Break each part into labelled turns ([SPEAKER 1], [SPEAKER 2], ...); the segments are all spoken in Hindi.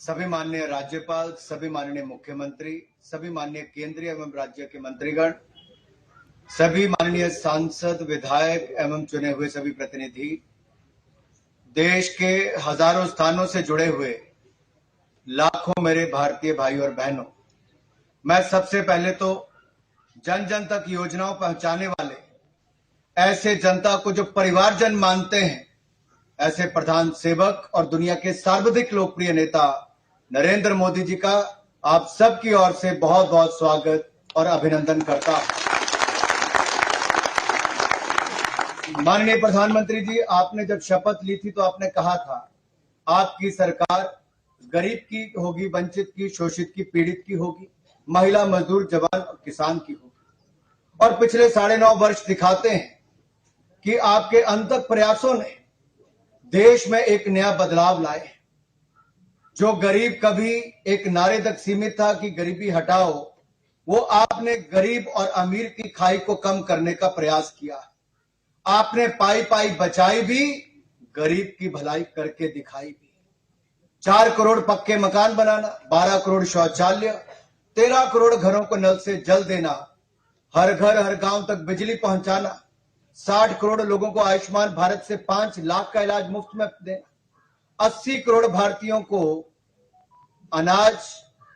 [SPEAKER 1] सभी माननीय राज्यपाल, सभी माननीय मुख्यमंत्री, सभी माननीय केंद्रीय एवं राज्य के मंत्रीगण, सभी माननीय सांसद, विधायक एवं चुने हुए सभी प्रतिनिधि, देश के हजारों स्थानों से जुड़े हुए लाखों मेरे भारतीय भाई और बहनों, मैं सबसे पहले तो जन जन तक योजनाओं पहुंचाने वाले ऐसे जनता को जो परिवारजन मानते हैं, ऐसे प्रधान सेवक और दुनिया के सर्वाधिक लोकप्रिय नेता नरेंद्र मोदी जी का आप सबकी ओर से बहुत बहुत स्वागत और अभिनंदन करता हूं। माननीय प्रधानमंत्री जी, आपने जब शपथ ली थी तो आपने कहा था आपकी सरकार गरीब की होगी, वंचित की, शोषित की, पीड़ित की होगी, महिला, मजदूर, जवान और किसान की होगी। और पिछले 9.5 वर्ष दिखाते हैं कि आपके अनथक प्रयासों ने देश में एक नया बदलाव लाए। जो गरीब कभी एक नारे तक सीमित था कि गरीबी हटाओ, वो आपने गरीब और अमीर की खाई को कम करने का प्रयास किया। आपने पाई पाई बचाई भी, गरीब की भलाई करके दिखाई भी। 4 करोड़ पक्के मकान बनाना, 12 करोड़ शौचालय, 13 करोड़ घरों को नल से जल देना, हर घर हर गांव तक बिजली पहुंचाना, 60 करोड़ लोगों को आयुष्मान भारत से 5 लाख का इलाज मुफ्त में देना, 80 करोड़ भारतीयों को अनाज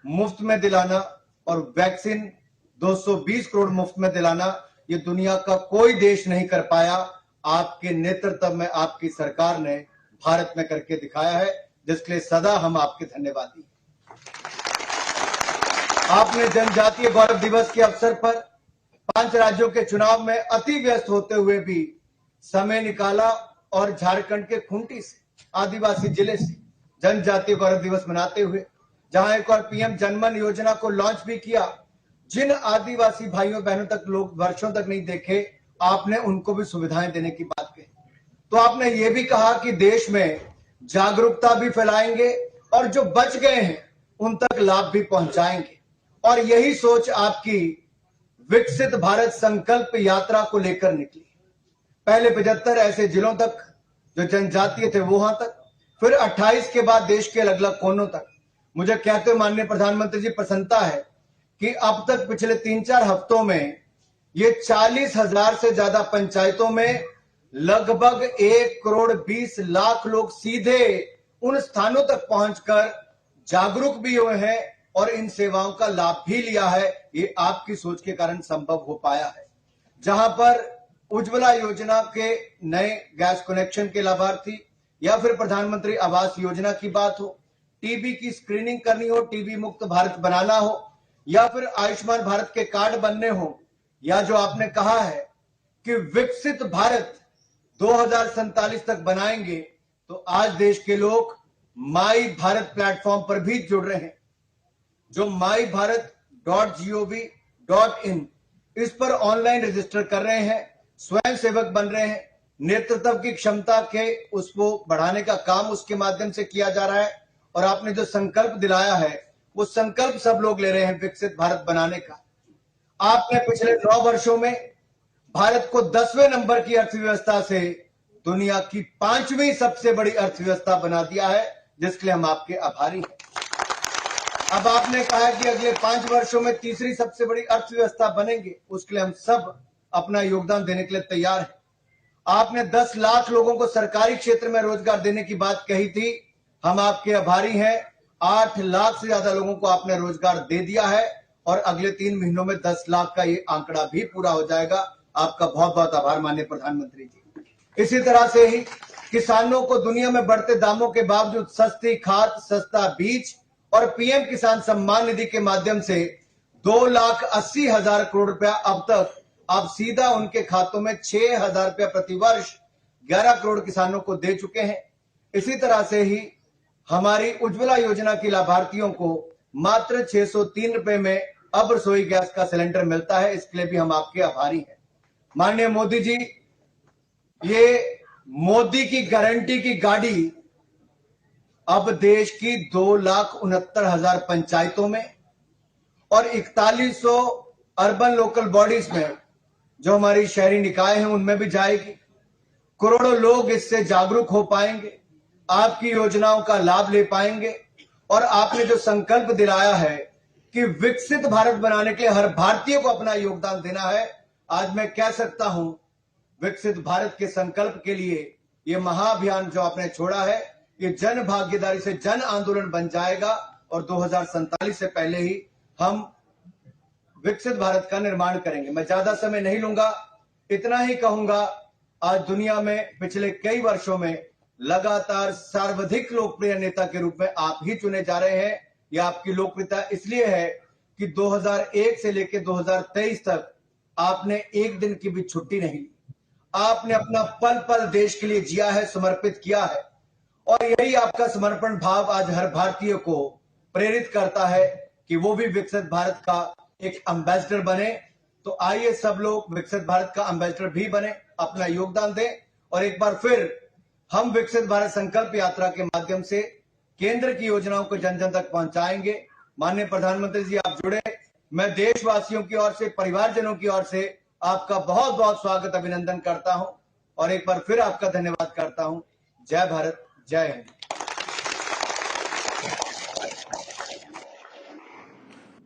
[SPEAKER 1] मुफ्त में दिलाना और वैक्सीन 220 करोड़ मुफ्त में दिलाना, ये दुनिया का कोई देश नहीं कर पाया। आपके नेतृत्व में आपकी सरकार ने भारत में करके दिखाया है, जिसके लिए सदा हम आपके धन्यवादी। आपने जनजातीय गौरव दिवस के अवसर पर 5 राज्यों के चुनाव में अति व्यस्त होते हुए भी समय निकाला और झारखंड के खूंटी से, आदिवासी जिले से जनजातीय गौरव दिवस मनाते हुए, जहां एक और पीएम जनमन योजना को लॉन्च भी किया। जिन आदिवासी भाइयों बहनों तक लोग वर्षों तक नहीं देखे, आपने उनको भी सुविधाएं देने की बात कही। तो आपने ये भी कहा कि देश में जागरूकता भी फैलाएंगे और जो बच गए हैं उन तक लाभ भी पहुंचाएंगे। और यही सोच आपकी विकसित भारत संकल्प यात्रा को लेकर निकली। पहले 75 ऐसे जिलों तक जो जनजातीय थे वहां तक, फिर 28 के बाद देश के अलग अलग कोनों तक। मुझे कहते हुए माननीय प्रधानमंत्री जी प्रसन्नता है कि अब तक पिछले 3-4 हफ्तों में ये 40,000 से ज्यादा पंचायतों में लगभग 1 करोड़ 20 लाख लोग सीधे उन स्थानों तक पहुंचकर जागरूक भी हुए हैं और इन सेवाओं का लाभ भी लिया है। ये आपकी सोच के कारण संभव हो पाया है। जहां पर उज्ज्वला योजना के नए गैस कनेक्शन के लाभार्थी, या फिर प्रधानमंत्री आवास योजना की बात हो, टीबी की स्क्रीनिंग करनी हो, टीबी मुक्त भारत बनाना हो, या फिर आयुष्मान भारत के कार्ड बनने हो, या जो आपने कहा है कि विकसित भारत 2047 तक बनाएंगे, तो आज देश के लोग माई भारत प्लेटफॉर्म पर भी जुड़ रहे हैं। जो mybharat.gov.in इस पर ऑनलाइन रजिस्टर कर रहे हैं, स्वयं सेवक बन रहे हैं, नेतृत्व की क्षमता के उसको बढ़ाने का काम उसके माध्यम से किया जा रहा है। और आपने जो संकल्प दिलाया है वो संकल्प सब लोग ले रहे हैं विकसित भारत बनाने का। आपने पिछले 9 वर्षों में भारत को 10वें नंबर की अर्थव्यवस्था से दुनिया की 5वीं सबसे बड़ी अर्थव्यवस्था बना दिया है, जिसके लिए हम आपके आभारी हैं। अब आपने कहा कि अगले 5 वर्षों में तीसरी सबसे बड़ी अर्थव्यवस्था बनेंगे, उसके लिए हम सब अपना योगदान देने के लिए तैयार हैं। आपने 10 लाख लोगों को सरकारी क्षेत्र में रोजगार देने की बात कही थी, हम आपके आभारी हैं। 8 लाख से ज्यादा लोगों को आपने रोजगार दे दिया है और अगले 3 महीनों में 10 लाख का ये आंकड़ा भी पूरा हो जाएगा। आपका बहुत बहुत आभार माननीय प्रधानमंत्री जी। इसी तरह से ही किसानों को दुनिया में बढ़ते दामों के बावजूद सस्ती खाद, सस्ता बीज और पीएम किसान सम्मान निधि के माध्यम से 2,80,000 करोड़ रुपया अब तक आप सीधा उनके खातों में 6,000 रुपया प्रति वर्ष 11 करोड़ किसानों को दे चुके हैं। इसी तरह से ही हमारी उज्ज्वला योजना की लाभार्थियों को मात्र 603 रुपए में अब रसोई गैस का सिलेंडर मिलता है। इसके लिए भी हम आपके आभारी हैं। माननीय मोदी जी, ये मोदी की गारंटी की गाड़ी अब देश की 2,69,000 पंचायतों में और 4100 अर्बन लोकल बॉडीज में, जो हमारी शहरी निकाय हैं, उनमें भी जाएगी। करोड़ों लोग इससे जागरूक हो पाएंगे, आपकी योजनाओं का लाभ ले पाएंगे और आपने जो संकल्प दिलाया है कि विकसित भारत बनाने के लिए हर भारतीय को अपना योगदान देना है, आज मैं कह सकता हूं विकसित भारत के संकल्प के लिए ये महाअभियान जो आपने छोड़ा है, ये जन भागीदारी से जन आंदोलन बन जाएगा और 2047 से पहले ही हम विकसित भारत का निर्माण करेंगे। मैं ज्यादा समय नहीं लूंगा, इतना ही कहूंगा, आज दुनिया में पिछले कई वर्षों में लगातार सर्वाधिक लोकप्रिय नेता के रूप में आप ही चुने जा रहे हैं। यह आपकी लोकप्रियता इसलिए है कि 2001 से लेकर 2023 तक आपने एक दिन की भी छुट्टी नहीं ली। आपने अपना पल पल देश के लिए जिया है, समर्पित किया है, और यही आपका समर्पण भाव आज हर भारतीय को प्रेरित करता है कि वो भी विकसित भारत का एक एम्बेसडर बने। तो आइए सब लोग विकसित भारत का एम्बेसडर भी बने, अपना योगदान दें, और एक बार फिर हम विकसित भारत संकल्प यात्रा के माध्यम से केंद्र की योजनाओं को जन जन तक पहुंचाएंगे। माननीय प्रधानमंत्री जी, आप जुड़े, मैं देशवासियों की ओर से, परिवारजनों की ओर से आपका बहुत बहुत स्वागत, अभिनंदन करता हूं और एक बार फिर आपका धन्यवाद करता हूं। जय भारत, जय हिंद।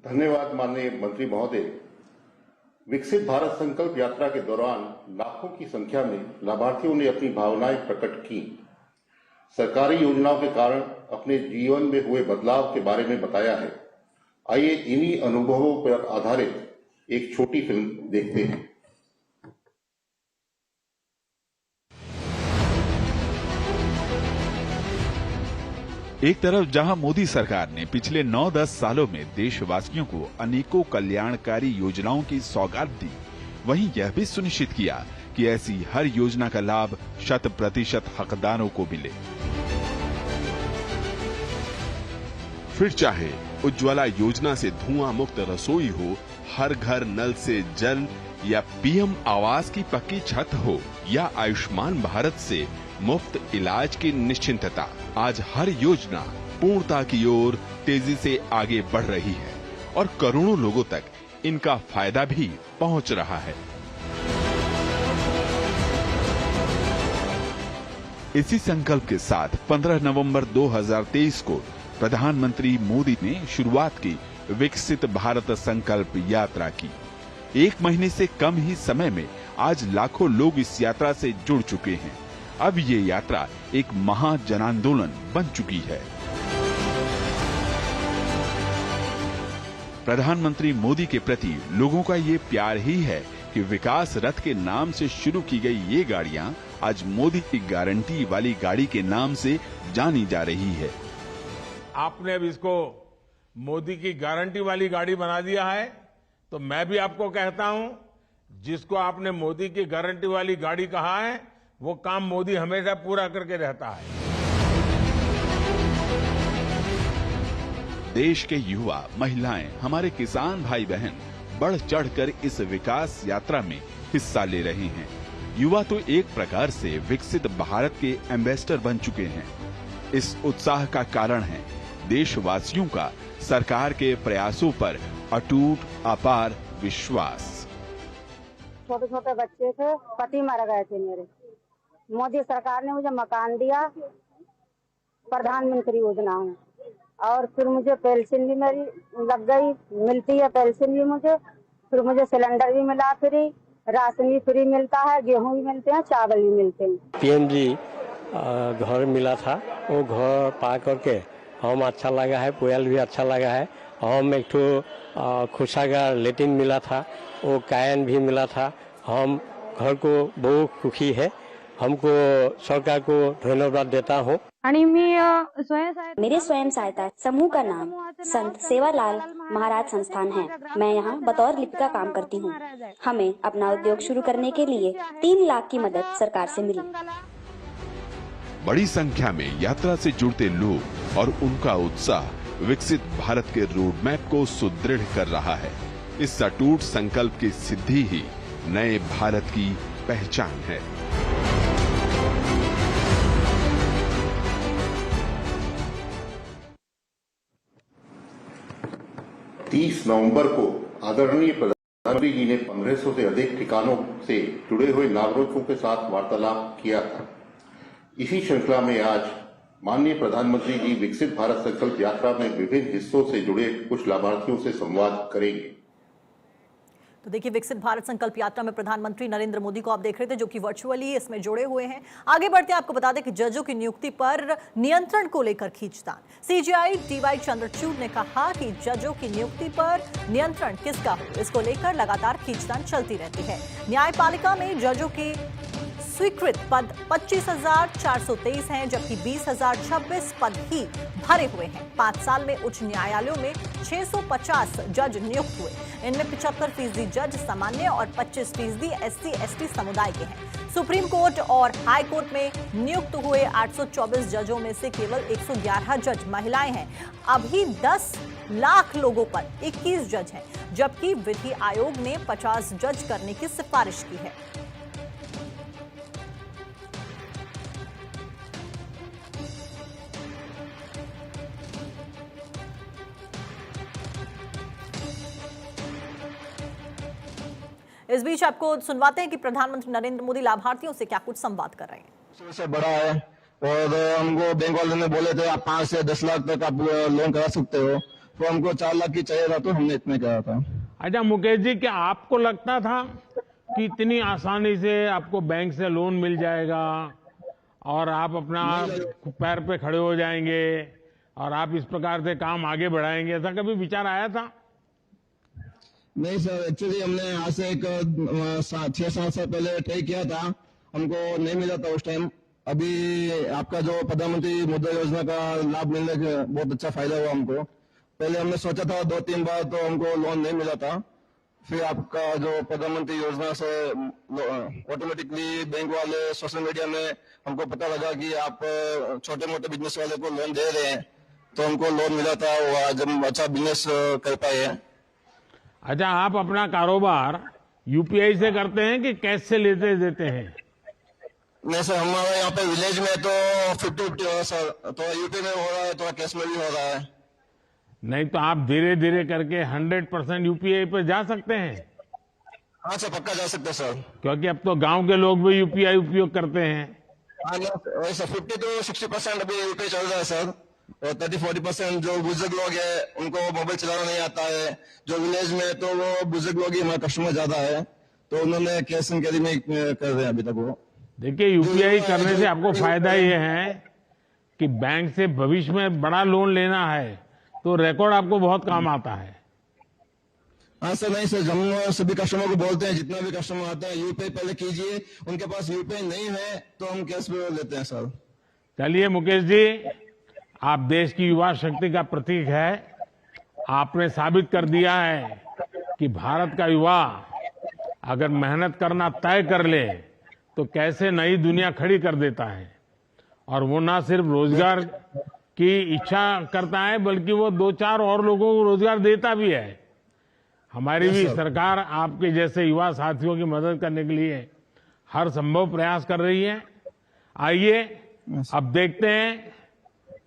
[SPEAKER 2] धन्यवाद माननीय मंत्री महोदय। विकसित भारत संकल्प यात्रा के दौरान लाखों की संख्या में लाभार्थियों ने अपनी भावनाएं प्रकट की। सरकारी योजनाओं के कारण अपने जीवन में हुए बदलाव के बारे में बताया है। आइए इन्हीं अनुभवों पर आधारित एक छोटी फिल्म देखते हैं।
[SPEAKER 3] एक तरफ जहां मोदी सरकार ने पिछले 9-10 सालों में देशवासियों को अनेकों कल्याणकारी योजनाओं की सौगात दी, वहीं यह भी सुनिश्चित किया कि ऐसी हर योजना का लाभ 100% हकदारों को मिले।
[SPEAKER 4] फिर चाहे उज्ज्वला योजना से धुआं मुक्त रसोई हो, हर घर नल से जल, या पीएम आवास की पक्की छत हो, या आयुष्मान भारत से मुफ्त इलाज की निश्चिंतता, आज हर योजना पूर्णता की ओर तेजी से आगे बढ़ रही है और करोड़ों लोगों तक इनका फायदा भी पहुंच रहा है। इसी संकल्प के साथ 15 नवंबर 2023 को प्रधानमंत्री मोदी ने शुरुआत की विकसित भारत संकल्प यात्रा की। एक महीने से कम ही समय में आज लाखों लोग इस यात्रा से जुड़ चुके हैं। अब ये यात्रा एक महा जन आंदोलन बन चुकी है। प्रधानमंत्री मोदी के प्रति लोगों का ये प्यार ही है कि विकास रथ के नाम से शुरू की गई ये गाड़ियां आज मोदी की गारंटी वाली गाड़ी के नाम से जानी जा रही है।
[SPEAKER 5] आपने अब इसको मोदी की गारंटी वाली गाड़ी बना दिया है, तो मैं भी आपको कहता हूं, जिसको आपने मोदी की गारंटी वाली गाड़ी कहा है, वो काम मोदी हमेशा पूरा करके रहता है।
[SPEAKER 3] देश के युवा, महिलाएं, हमारे किसान भाई बहन बढ़ चढ़कर इस विकास यात्रा में हिस्सा ले रहे हैं। युवा तो एक प्रकार से विकसित भारत के एम्बेसडर बन चुके हैं। इस उत्साह का कारण है देशवासियों का सरकार के प्रयासों पर अटूट अपार विश्वास।
[SPEAKER 6] छोटे छोटे बच्चे थे, पति मर गए थे मेरे। मोदी सरकार ने मुझे मकान दिया प्रधानमंत्री योजना में, और फिर मुझे पेंशन भी मेरी लग गई, मिलती है पेंशन भी मुझे। फिर मुझे सिलेंडर भी मिला फ्री, राशन भी फ्री मिलता है, गेहूं भी मिलते हैं, चावल भी मिलते हैं।
[SPEAKER 7] पीएमजी घर मिला था, वो घर पा करके हम अच्छा लगा है, पुयाल भी अच्छा लगा है। हम एक ठो खुशागार लेटिन मिला था, वो कायन भी मिला था। हम घर को बहुत खुशी है, हमको सरकार को धन्यवाद देता हूँ।
[SPEAKER 8] मेरे स्वयं सहायता समूह का नाम संत सेवालाल महाराज संस्थान है। मैं यहाँ बतौर लिपिका काम करती हूँ। हमें अपना उद्योग शुरू करने के लिए 3 लाख की मदद सरकार से मिली।
[SPEAKER 3] बड़ी संख्या में यात्रा से जुड़ते लोग और उनका उत्साह विकसित भारत के रोड मैप को सुदृढ़ कर रहा है। इस अटूट संकल्प की सिद्धि ही नए भारत की पहचान है।
[SPEAKER 2] तीस नवंबर को आदरणीय प्रधानमंत्री जी ने 1500 से अधिक ठिकानों से जुड़े हुए नागरिकों के साथ वार्तालाप किया था। इसी श्रृंखला में आज माननीय प्रधानमंत्री जी विकसित भारत संकल्प यात्रा में विभिन्न हिस्सों से जुड़े कुछ लाभार्थियों से संवाद करेंगे।
[SPEAKER 9] तो देखिए, विकसित भारत संकल्प यात्रा में प्रधानमंत्री नरेंद्र मोदी को आप देख रहे थे, जो कि वर्चुअली इसमें जुड़े हुए हैं। आगे बढ़ते हैं, आपको बता दें कि जजों की नियुक्ति पर नियंत्रण को लेकर खींचतान। सीजेआई DY चंद्रचूड़ ने कहा कि जजों की नियुक्ति पर नियंत्रण किसका हो, इसको लेकर लगातार खींचतान चलती रहती है। न्यायपालिका में जजों की स्वीकृत पद 25,423 हैं, जबकि 20,026 पद ही भरे हुए हैं। 5 साल में उच्च न्यायालयों में 650 जज नियुक्त हुए। इनमें 75% जज सामान्य और 25% SC/ST समुदाय के हैं। सुप्रीम कोर्ट और हाई कोर्ट में नियुक्त हुए 824 जजों में से केवल 111 जज महिलाएं हैं। अभी 10 लाख लोगों पर 21 जज हैं, जबकि विधि आयोग ने 50 जज करने की सिफारिश की है। इस बीच आपको सुनवाते हैं कि प्रधानमंत्री नरेंद्र मोदी लाभार्थियों से क्या कुछ संवाद कर रहे हैं।
[SPEAKER 10] सबसे बड़ा है और हमको बैंक वाले ने बोले थे आप 5 से 10 लाख तक आप लोन करा सकते हो, तो हमको 4 लाख की चाहिए था, तो हमने इतने करा था।
[SPEAKER 5] अच्छा मुकेश जी, क्या आपको लगता था कि इतनी आसानी से आपको बैंक से लोन मिल जाएगा और आप अपना पैर पे खड़े हो जाएंगे और आप इस प्रकार से काम आगे बढ़ाएंगे, ऐसा कभी विचार आया था?
[SPEAKER 10] नहीं सर, एक्चुअली हमने आज से एक 6-7 साल पहले ट्राई किया था, हमको नहीं मिला था उस टाइम। अभी आपका जो प्रधानमंत्री मुद्रा योजना का लाभ मिलने का बहुत अच्छा फायदा हुआ हमको। पहले हमने सोचा था 2-3 बार, तो हमको लोन नहीं मिला था। फिर आपका जो प्रधानमंत्री योजना से ऑटोमेटिकली बैंक वाले सोशल मीडिया में हमको पता लगा कि आप छोटे मोटे बिजनेस वाले को लोन दे रहे हैं, तो हमको लोन मिला था। आज हम अच्छा बिजनेस कर पाए हैं।
[SPEAKER 5] अच्छा, आप अपना कारोबार यूपीआई से करते हैं कि कैश से लेते देते हैं?
[SPEAKER 10] नहीं सर, हमारे यहाँ पे विलेज में तो 50-50 हो रहा है सर, तो यूपी में हो रहा है, तो कैश में भी हो रहा है।
[SPEAKER 5] नहीं तो आप धीरे धीरे करके 100% यूपीआई पे जा सकते हैं।
[SPEAKER 10] हाँ सर, पक्का जा सकते सर,
[SPEAKER 5] क्योंकि अब तो गांव के लोग भी यूपीआई उपयोग करते हैं।
[SPEAKER 10] हाँ सर, 50-60% अभी यूपीआई चल रहा है सर, और 30-40% जो बुजुर्ग लोग हैं उनको मोबाइल चलाना नहीं आता है। जो विलेज में तो वो बुजुर्ग लोग ही हमारे कस्टमर ज्यादा है, तो उन्होंने कैश एंड कैरी में कर रहे हैं अभी तक वो।
[SPEAKER 5] देखिए, यूपीआई करने से आपको फायदा ये है कि बैंक से भविष्य में बड़ा लोन लेना है तो रिकॉर्ड आपको बहुत काम आता है।
[SPEAKER 10] हाँ सर, नहीं सर, हम सभी कस्टमर को बोलते हैं, जितना भी कस्टमर आता है यूपीआई पहले कीजिए, उनके पास यूपीआई नहीं है तो हम कैश पे लेते हैं सर।
[SPEAKER 5] चलिए मुकेश जी, आप देश की युवा शक्ति का प्रतीक है। आपने साबित कर दिया है कि भारत का युवा अगर मेहनत करना तय कर ले तो कैसे नई दुनिया खड़ी कर देता है। और वो ना सिर्फ रोजगार की इच्छा करता है, बल्कि वो 2-4 और लोगों को रोजगार देता भी है। हमारी भी सरकार आपके जैसे युवा साथियों की मदद करने के लिए हर संभव प्रयास कर रही है। आइए अब देखते हैं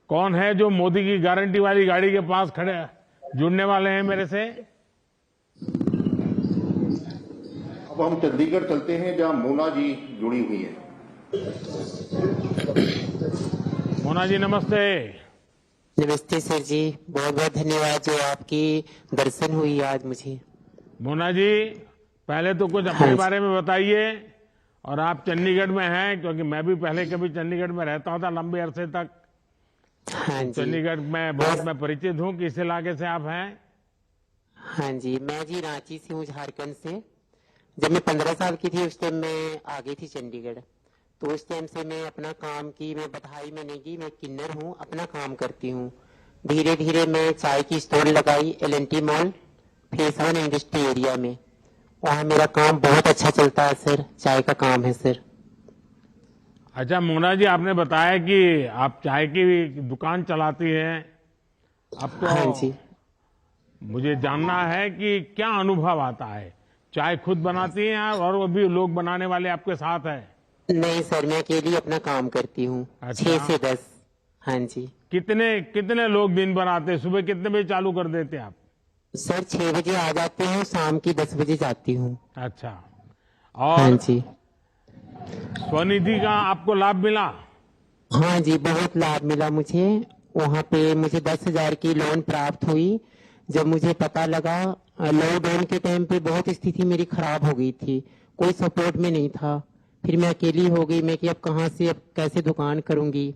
[SPEAKER 5] कौन है जो मोदी की गारंटी वाली गाड़ी के पास खड़े जुड़ने वाले हैं मेरे से।
[SPEAKER 2] अब हम चंडीगढ़ चलते हैं, जहां मोना जी जुड़ी हुई हैं।
[SPEAKER 5] मोना जी नमस्ते।
[SPEAKER 11] नमस्ते सर जी, बहुत बहुत धन्यवाद जो आपकी दर्शन हुई आज मुझे।
[SPEAKER 5] मोना जी, पहले तो कुछ अपने बारे में बताइए, और आप चंडीगढ़ में हैं, क्योंकि मैं भी पहले कभी चंडीगढ़ में रहता था लंबे अरसे तक।
[SPEAKER 11] हाँ जी,
[SPEAKER 5] चंडीगढ़ में बहुत मैं परिचित हूँ। किस इलाके से आप हैं?
[SPEAKER 11] हाँ जी, मैं जी रांची से हूँ, झारखंड से। जब मैं 15 साल की थी उस टाइम मैं आ गई थी चंडीगढ़, तो उस टाइम से मैं अपना काम की, मैं बधाई में नहीं की, मैं किन्नर हूँ, अपना काम करती हूँ। धीरे धीरे मैं चाय की स्टोर लगाई L&T mall phase 1 industry area में। वहाँ मेरा काम बहुत अच्छा चलता है सर, चाय का काम है सर।
[SPEAKER 5] अच्छा मोना जी, आपने बताया कि आप चाय की दुकान चलाती हैं। अब तो
[SPEAKER 11] हाँ जी,
[SPEAKER 5] मुझे जानना है कि क्या अनुभव आता है। चाय खुद बनाती हैं और वो भी लोग बनाने वाले आपके साथ हैं?
[SPEAKER 11] नहीं सर, मैं अकेली अपना काम करती हूँ।
[SPEAKER 5] अच्छा।
[SPEAKER 11] 6 से 10। हाँ जी।
[SPEAKER 5] कितने लोग दिन भर आते हैं? सुबह कितने बजे चालू कर देते हैं आप?
[SPEAKER 11] सर 6 बजे आ जाते हैं, शाम की 10 बजे जाती हूँ।
[SPEAKER 5] अच्छा।
[SPEAKER 11] हाँ
[SPEAKER 5] और
[SPEAKER 11] जी।
[SPEAKER 5] स्वनिधि का आपको लाभ मिला?
[SPEAKER 11] हाँ जी, बहुत लाभ मिला मुझे। वहाँ पे मुझे 10,000 की लोन प्राप्त हुई। जब मुझे पता लगा, लॉकडाउन के टाइम पे बहुत स्थिति मेरी खराब हो गई थी, कोई सपोर्ट में नहीं था। फिर मैं अकेली हो गई, मैं कि अब कहाँ से, अब कैसे दुकान करूँगी।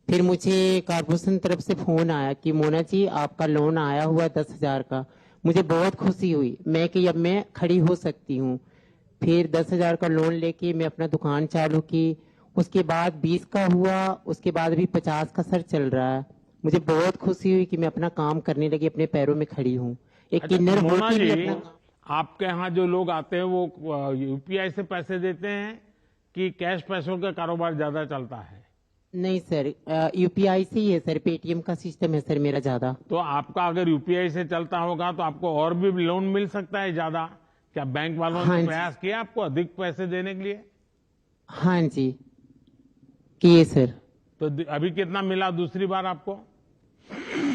[SPEAKER 11] फिर मुझे कारपोरेशन तरफ से फोन आया कि मोना जी आपका लोन आया हुआ 10,000 का। मुझे बहुत खुशी हुई, मैं कि अब मैं खड़ी हो सकती हूँ। फिर 10,000 का लोन लेके मैं अपना दुकान चालू की। उसके बाद 20 का हुआ, उसके बाद अभी 50 का सर चल रहा है। मुझे बहुत खुशी हुई कि मैं अपना काम करने लगी, अपने पैरों में खड़ी हूँ। एक किन्नर
[SPEAKER 5] मोना
[SPEAKER 11] होके भी
[SPEAKER 5] जी,
[SPEAKER 11] अपना
[SPEAKER 5] आपके यहाँ जो लोग आते हैं वो यूपीआई से पैसे देते हैं कि कैश पैसों का कारोबार ज्यादा चलता है?
[SPEAKER 11] नहीं सर, यूपीआई से ही है सर, पेटीएम का सिस्टम है सर मेरा ज्यादा।
[SPEAKER 5] तो आपका अगर यूपीआई से चलता होगा तो आपको और भी लोन मिल सकता है ज्यादा। क्या बैंक वालों
[SPEAKER 11] हाँ
[SPEAKER 5] ने
[SPEAKER 11] जी।
[SPEAKER 5] प्रयास किया आपको अधिक पैसे देने के लिए?
[SPEAKER 11] हाँ जी, किए सर।
[SPEAKER 5] तो अभी कितना मिला दूसरी बार आपको?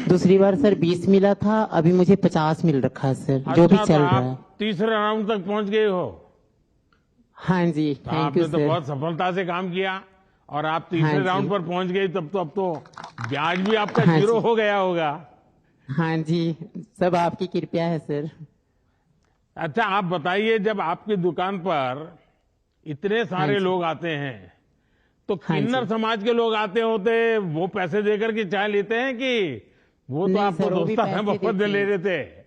[SPEAKER 11] दूसरी बार सर 20 मिला था, अभी मुझे 50 मिल रखा है सर, जो भी
[SPEAKER 5] अच्छा,
[SPEAKER 11] चल
[SPEAKER 5] तो
[SPEAKER 11] रहा है।
[SPEAKER 5] आप तीसरे राउंड तक पहुंच गए हो।
[SPEAKER 11] हाँ जी,
[SPEAKER 5] तो
[SPEAKER 11] थैंक
[SPEAKER 5] आपने
[SPEAKER 11] यू
[SPEAKER 5] तो
[SPEAKER 11] सर।
[SPEAKER 5] बहुत सफलता से काम किया और आप
[SPEAKER 11] हाँ
[SPEAKER 5] तीसरे
[SPEAKER 11] जी।
[SPEAKER 5] राउंड पर पहुंच गई। तब तो अब तो ब्याज भी आपका
[SPEAKER 11] हाँ
[SPEAKER 5] जीरो
[SPEAKER 11] जी।
[SPEAKER 5] हो गया होगा।
[SPEAKER 11] हाँ जी, सब आपकी कृपया है सर।
[SPEAKER 5] अच्छा, आप बताइए, जब आपकी दुकान पर इतने सारे
[SPEAKER 11] हाँ जी।
[SPEAKER 5] लोग आते हैं तो
[SPEAKER 11] हाँ
[SPEAKER 5] किन्नर
[SPEAKER 11] जी।
[SPEAKER 5] समाज के लोग आते होते, वो पैसे देकर के चाय लेते हैं कि वो तो
[SPEAKER 11] नहीं
[SPEAKER 5] आपको
[SPEAKER 11] सर, वो भी
[SPEAKER 5] दोस्ताना
[SPEAKER 11] पैसे
[SPEAKER 5] मोहब्बत
[SPEAKER 11] देती
[SPEAKER 5] ले
[SPEAKER 11] हैं।
[SPEAKER 5] रहे थे?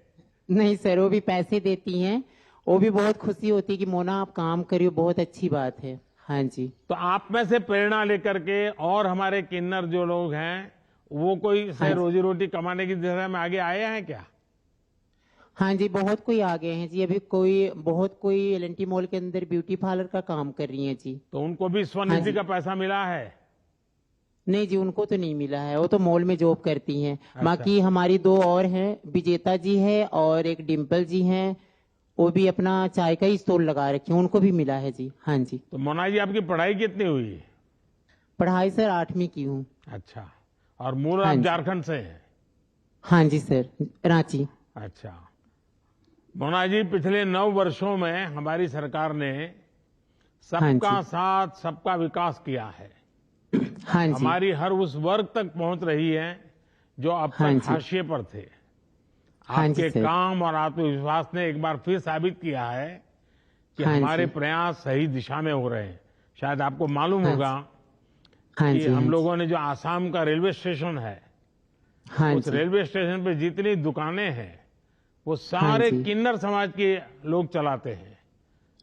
[SPEAKER 11] नहीं सर, वो भी पैसे देती हैं। वो भी बहुत खुशी होती है कि मोना आप काम करियो, बहुत अच्छी बात है। हाँ जी।
[SPEAKER 5] तो आप में से प्रेरणा लेकर के और हमारे किन्नर जो लोग हैं वो कोई से
[SPEAKER 11] हाँ जी।
[SPEAKER 5] रोजी रोटी कमाने की दिशा में आगे आए हैं क्या?
[SPEAKER 11] हाँ जी, बहुत कोई आ गए हैं जी। अभी बहुत कोई एल&टी मॉल के अंदर ब्यूटी पार्लर का काम कर रही हैं जी।
[SPEAKER 5] तो उनको भी
[SPEAKER 11] हाँ
[SPEAKER 5] स्वनिधि
[SPEAKER 11] जी।
[SPEAKER 5] का पैसा मिला है?
[SPEAKER 11] नहीं जी, उनको तो नहीं मिला है, वो तो मॉल में जॉब करती हैं।
[SPEAKER 5] अच्छा।
[SPEAKER 11] बाकी हमारी 2 और हैं, विजेता जी है और एक डिम्पल जी हैं, वो भी अपना चाय का ही स्टॉल लगा रखे हैं, उनको भी मिला है जी। हाँ जी।
[SPEAKER 5] तो मोना जी, आपकी पढ़ाई कितनी हुई?
[SPEAKER 11] पढ़ाई सर 8वीं की हूँ।
[SPEAKER 5] अच्छा, और मूल
[SPEAKER 11] हाँ
[SPEAKER 5] आप
[SPEAKER 11] जी।
[SPEAKER 5] झारखंड से हैं?
[SPEAKER 11] हाँ जी सर, रांची।
[SPEAKER 5] अच्छा, मोना जी, पिछले 9 वर्षों में हमारी सरकार ने
[SPEAKER 11] हाँ
[SPEAKER 5] सबका
[SPEAKER 11] जी।
[SPEAKER 5] साथ सबका विकास किया है।
[SPEAKER 11] हाँ जी।
[SPEAKER 5] हमारी हर उस वर्ग तक पहुंच रही है जो अब
[SPEAKER 11] हाँ
[SPEAKER 5] तक
[SPEAKER 11] जी।
[SPEAKER 5] हाशिए पर थे।
[SPEAKER 11] हाँ जी
[SPEAKER 5] आपके
[SPEAKER 11] सर।
[SPEAKER 5] काम और आत्मविश्वास ने एक बार फिर साबित किया है कि
[SPEAKER 11] हाँ
[SPEAKER 5] हमारे
[SPEAKER 11] जी।
[SPEAKER 5] प्रयास सही दिशा में हो रहे हैं। शायद आपको मालूम
[SPEAKER 11] हाँ
[SPEAKER 5] होगा
[SPEAKER 11] हाँ
[SPEAKER 5] कि
[SPEAKER 11] जी। हाँ
[SPEAKER 5] हम
[SPEAKER 11] जी।
[SPEAKER 5] लोगों ने जो आसाम का रेलवे स्टेशन है,
[SPEAKER 11] हाँ
[SPEAKER 5] उस
[SPEAKER 11] जी।
[SPEAKER 5] रेलवे स्टेशन पे जितनी दुकानें हैं वो
[SPEAKER 11] हाँ
[SPEAKER 5] सारे
[SPEAKER 11] जी।
[SPEAKER 5] किन्नर समाज के लोग चलाते हैं।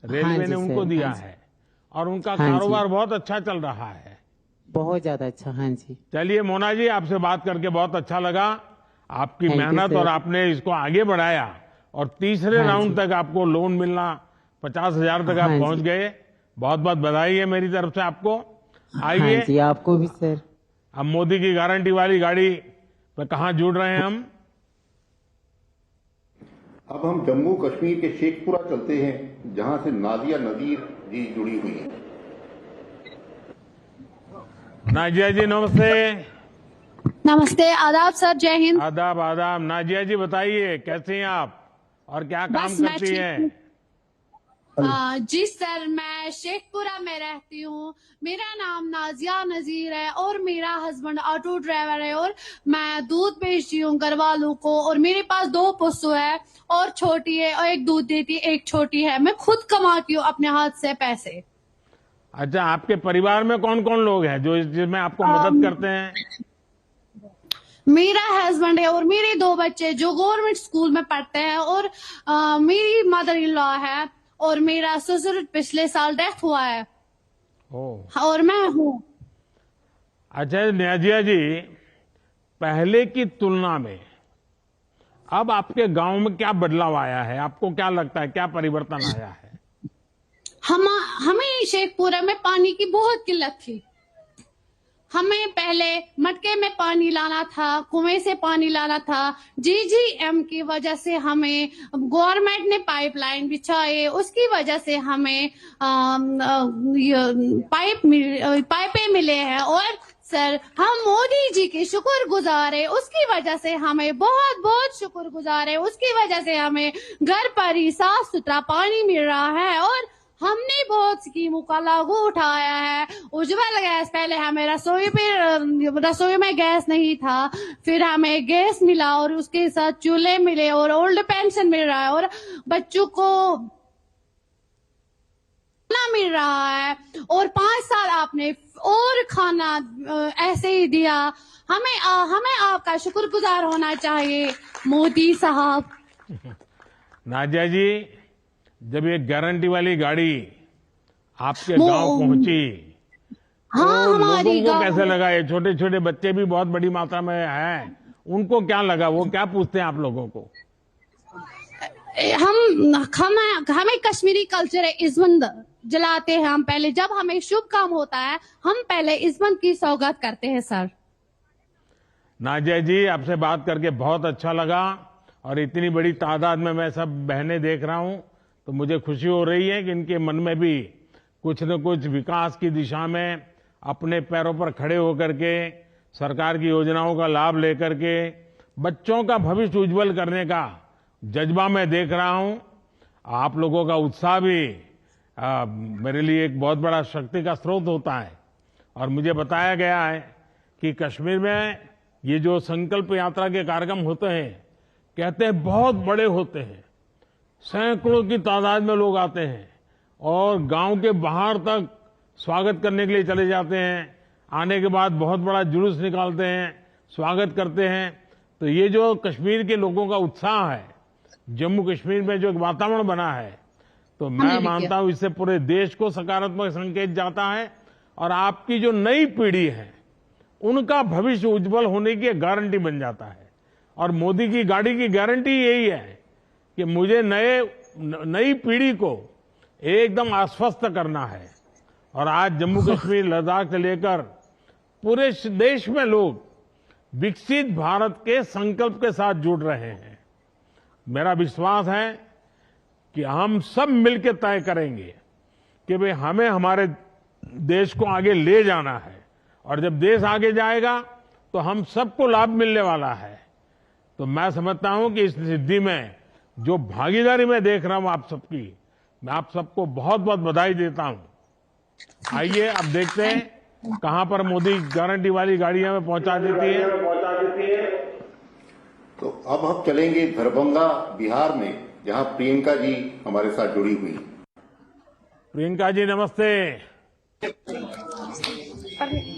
[SPEAKER 11] हाँ
[SPEAKER 5] रेलवे
[SPEAKER 11] जी
[SPEAKER 5] ने उनको
[SPEAKER 11] सर,
[SPEAKER 5] दिया
[SPEAKER 11] हाँ जी।
[SPEAKER 5] है और उनका
[SPEAKER 11] हाँ जी।
[SPEAKER 5] कारोबार बहुत अच्छा चल रहा है।
[SPEAKER 11] बहुत ज्यादा अच्छा। हाँ जी।
[SPEAKER 5] चलिए मोना जी, आपसे बात करके बहुत अच्छा लगा। आपकी
[SPEAKER 11] Thank you,
[SPEAKER 5] मेहनत
[SPEAKER 11] sir.
[SPEAKER 5] और आपने इसको आगे बढ़ाया और तीसरे
[SPEAKER 11] हाँ
[SPEAKER 5] राउंड
[SPEAKER 11] जी।
[SPEAKER 5] तक आपको लोन मिलना, 50,000 तक आप
[SPEAKER 11] हाँ
[SPEAKER 5] पहुंच
[SPEAKER 11] जी।
[SPEAKER 5] गए। बहुत बहुत बधाई है मेरी तरफ से आपको।
[SPEAKER 11] हाँ
[SPEAKER 5] आइए,
[SPEAKER 11] जी, आपको भी सर।
[SPEAKER 5] अब मोदी की गारंटी वाली गाड़ी पे कहाँ जुड़ रहे हैं हम?
[SPEAKER 2] अब हम जम्मू कश्मीर के शेखपुरा चलते हैं, जहां से नाजिया नजीर जी जुड़ी हुई हैं।
[SPEAKER 5] नाजिया जी नमस्ते।
[SPEAKER 12] नमस्ते, आदाब सर, जय हिंद।
[SPEAKER 5] आदाब आदाब। नाजिया जी बताइए, कैसे हैं आप और क्या काम
[SPEAKER 12] बस मैं
[SPEAKER 5] करती
[SPEAKER 12] ठीक
[SPEAKER 5] हैं?
[SPEAKER 12] हूँ। जी सर, मैं शेखपुरा में रहती हूँ। मेरा नाम नाजिया नजीर है और मेरा हस्बैंड ऑटो ड्राइवर है और मैं दूध बेचती हूँ घर वालों को। और मेरे पास 2 पशु है और छोटी है और एक दूध देती है, एक छोटी है। मैं खुद कमाती हूँ अपने हाथ से पैसे।
[SPEAKER 5] अच्छा, आपके परिवार में कौन कौन लोग हैं जो जिसमें आपको मदद करते हैं?
[SPEAKER 12] मेरा हस्बैंड है और मेरे 2 बच्चे जो गवर्नमेंट स्कूल में पढ़ते हैं और मेरी मदर इन लॉ है और मेरा ससुर पिछले साल डेथ हुआ है और मैं हूँ।
[SPEAKER 5] अच्छा नाजिया जी, पहले की तुलना में अब आपके गांव में क्या बदलाव आया है? आपको क्या लगता है, क्या परिवर्तन आया है?
[SPEAKER 12] हमें शेखपुरा में पानी की बहुत किल्लत थी। हमें पहले मटके में पानी लाना था, कुएं से पानी लाना था। जीजीएम की वजह से हमें गवर्नमेंट ने पाइपलाइन बिछाए, उसकी वजह से हमें पाइपें मिले हैं। और सर, हम मोदी जी के शुक्रगुजार है, उसकी वजह से हमें बहुत बहुत शुक्रगुजार है। उसकी वजह से हमें घर पर ही साफ सुथरा पानी मिल रहा है और हमने बहुत स्कीमों का लागू उठाया है। उज्ज्वल गैस, पहले हमें रसोई में गैस नहीं था, फिर हमें गैस मिला और उसके साथ चूल्हे मिले और ओल्ड पेंशन मिल रहा है और बच्चों को खाना मिल रहा है और 5 साल आपने और खाना ऐसे ही दिया। हमें आपका शुक्रगुजार होना चाहिए मोदी साहब।
[SPEAKER 5] नाजिया जी, जब ये गारंटी वाली गाड़ी आपके गांव पहुंची,
[SPEAKER 12] हाँ,
[SPEAKER 5] तो
[SPEAKER 12] हमारी
[SPEAKER 5] लोगों को कैसे लगा? ये छोटे छोटे बच्चे भी बहुत बड़ी मात्रा में हैं, उनको क्या लगा? वो क्या पूछते हैं आप लोगों को?
[SPEAKER 12] हमें कश्मीरी कल्चर है, इज़्ज़त जलाते हैं हम पहले। जब हमें शुभ काम होता है हम पहले इज़्ज़त की सौगात करते हैं सर।
[SPEAKER 5] नाजिया जी, आपसे बात करके बहुत अच्छा लगा और इतनी बड़ी तादाद में मैं सब बहनें देख रहा हूं, तो मुझे खुशी हो रही है कि इनके मन में भी कुछ न कुछ विकास की दिशा में अपने पैरों पर खड़े होकर के, सरकार की योजनाओं का लाभ लेकर के बच्चों का भविष्य उज्जवल करने का जज्बा मैं देख रहा हूं। आप लोगों का उत्साह भी मेरे लिए एक बहुत बड़ा शक्ति का स्रोत होता है। और मुझे बताया गया है कि कश्मीर में ये जो संकल्प यात्रा के कार्यक्रम होते हैं, कहते हैं बहुत बड़े होते हैं, सैकड़ों की तादाद में लोग आते हैं और गांव के बाहर तक स्वागत करने के लिए चले जाते हैं। आने के बाद बहुत बड़ा जुलूस निकालते हैं, स्वागत करते हैं। तो ये जो कश्मीर के लोगों का उत्साह है, जम्मू कश्मीर में जो एक वातावरण बना है, तो मैं मानता हूं इससे पूरे देश को सकारात्मक संकेत जाता है और आपकी जो नई पीढ़ी है उनका भविष्य उज्जवल होने की गारंटी बन जाता है। और मोदी की गाड़ी की गारंटी यही है कि मुझे नई पीढ़ी को एकदम आश्वस्त करना है। और आज जम्मू कश्मीर, लद्दाख से लेकर पूरे देश में लोग विकसित भारत के संकल्प के साथ जुड़ रहे हैं। मेरा विश्वास है कि हम सब मिलकर तय करेंगे कि भाई हमें हमारे देश को आगे ले जाना है, और जब देश आगे जाएगा तो हम सबको लाभ मिलने वाला है। तो मैं समझता हूं कि इस सिद्धि में जो भागीदारी मैं देख रहा हूं आप सबकी, मैं आप सबको बहुत बहुत बधाई देता हूं। आइए अब देखते हैं कहां पर मोदी गारंटी वाली गाड़ियां में पहुंचा देती है।
[SPEAKER 2] तो अब हम चलेंगे दरभंगा, बिहार में, जहां प्रियंका जी हमारे साथ जुड़ी हुई।
[SPEAKER 5] प्रियंका जी नमस्ते।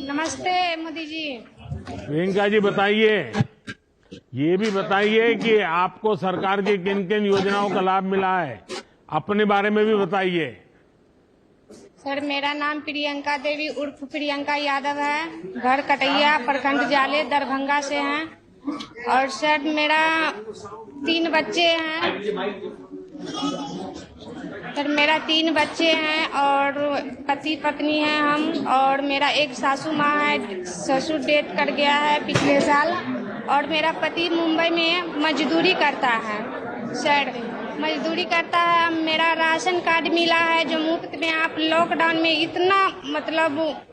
[SPEAKER 12] नमस्ते मोदी जी।
[SPEAKER 5] प्रियंका जी बताइए, ये भी बताइए कि आपको सरकार की किन किन योजनाओं का लाभ मिला है, अपने बारे में भी बताइए।
[SPEAKER 13] सर, मेरा नाम प्रियंका देवी उर्फ प्रियंका यादव है। घर कटैया, प्रखंड जाले, दरभंगा से हैं। और सर मेरा 3 बच्चे हैं। सर मेरा 3 बच्चे हैं और पति पत्नी हैं हम, और मेरा एक सासू माँ है, ससुर डेथ कर गया है पिछले साल, और मेरा पति मुंबई में मजदूरी करता है। सर मजदूरी करता है। मेरा राशन कार्ड मिला है जो मुफ्त में। आप लॉकडाउन में इतना मतलब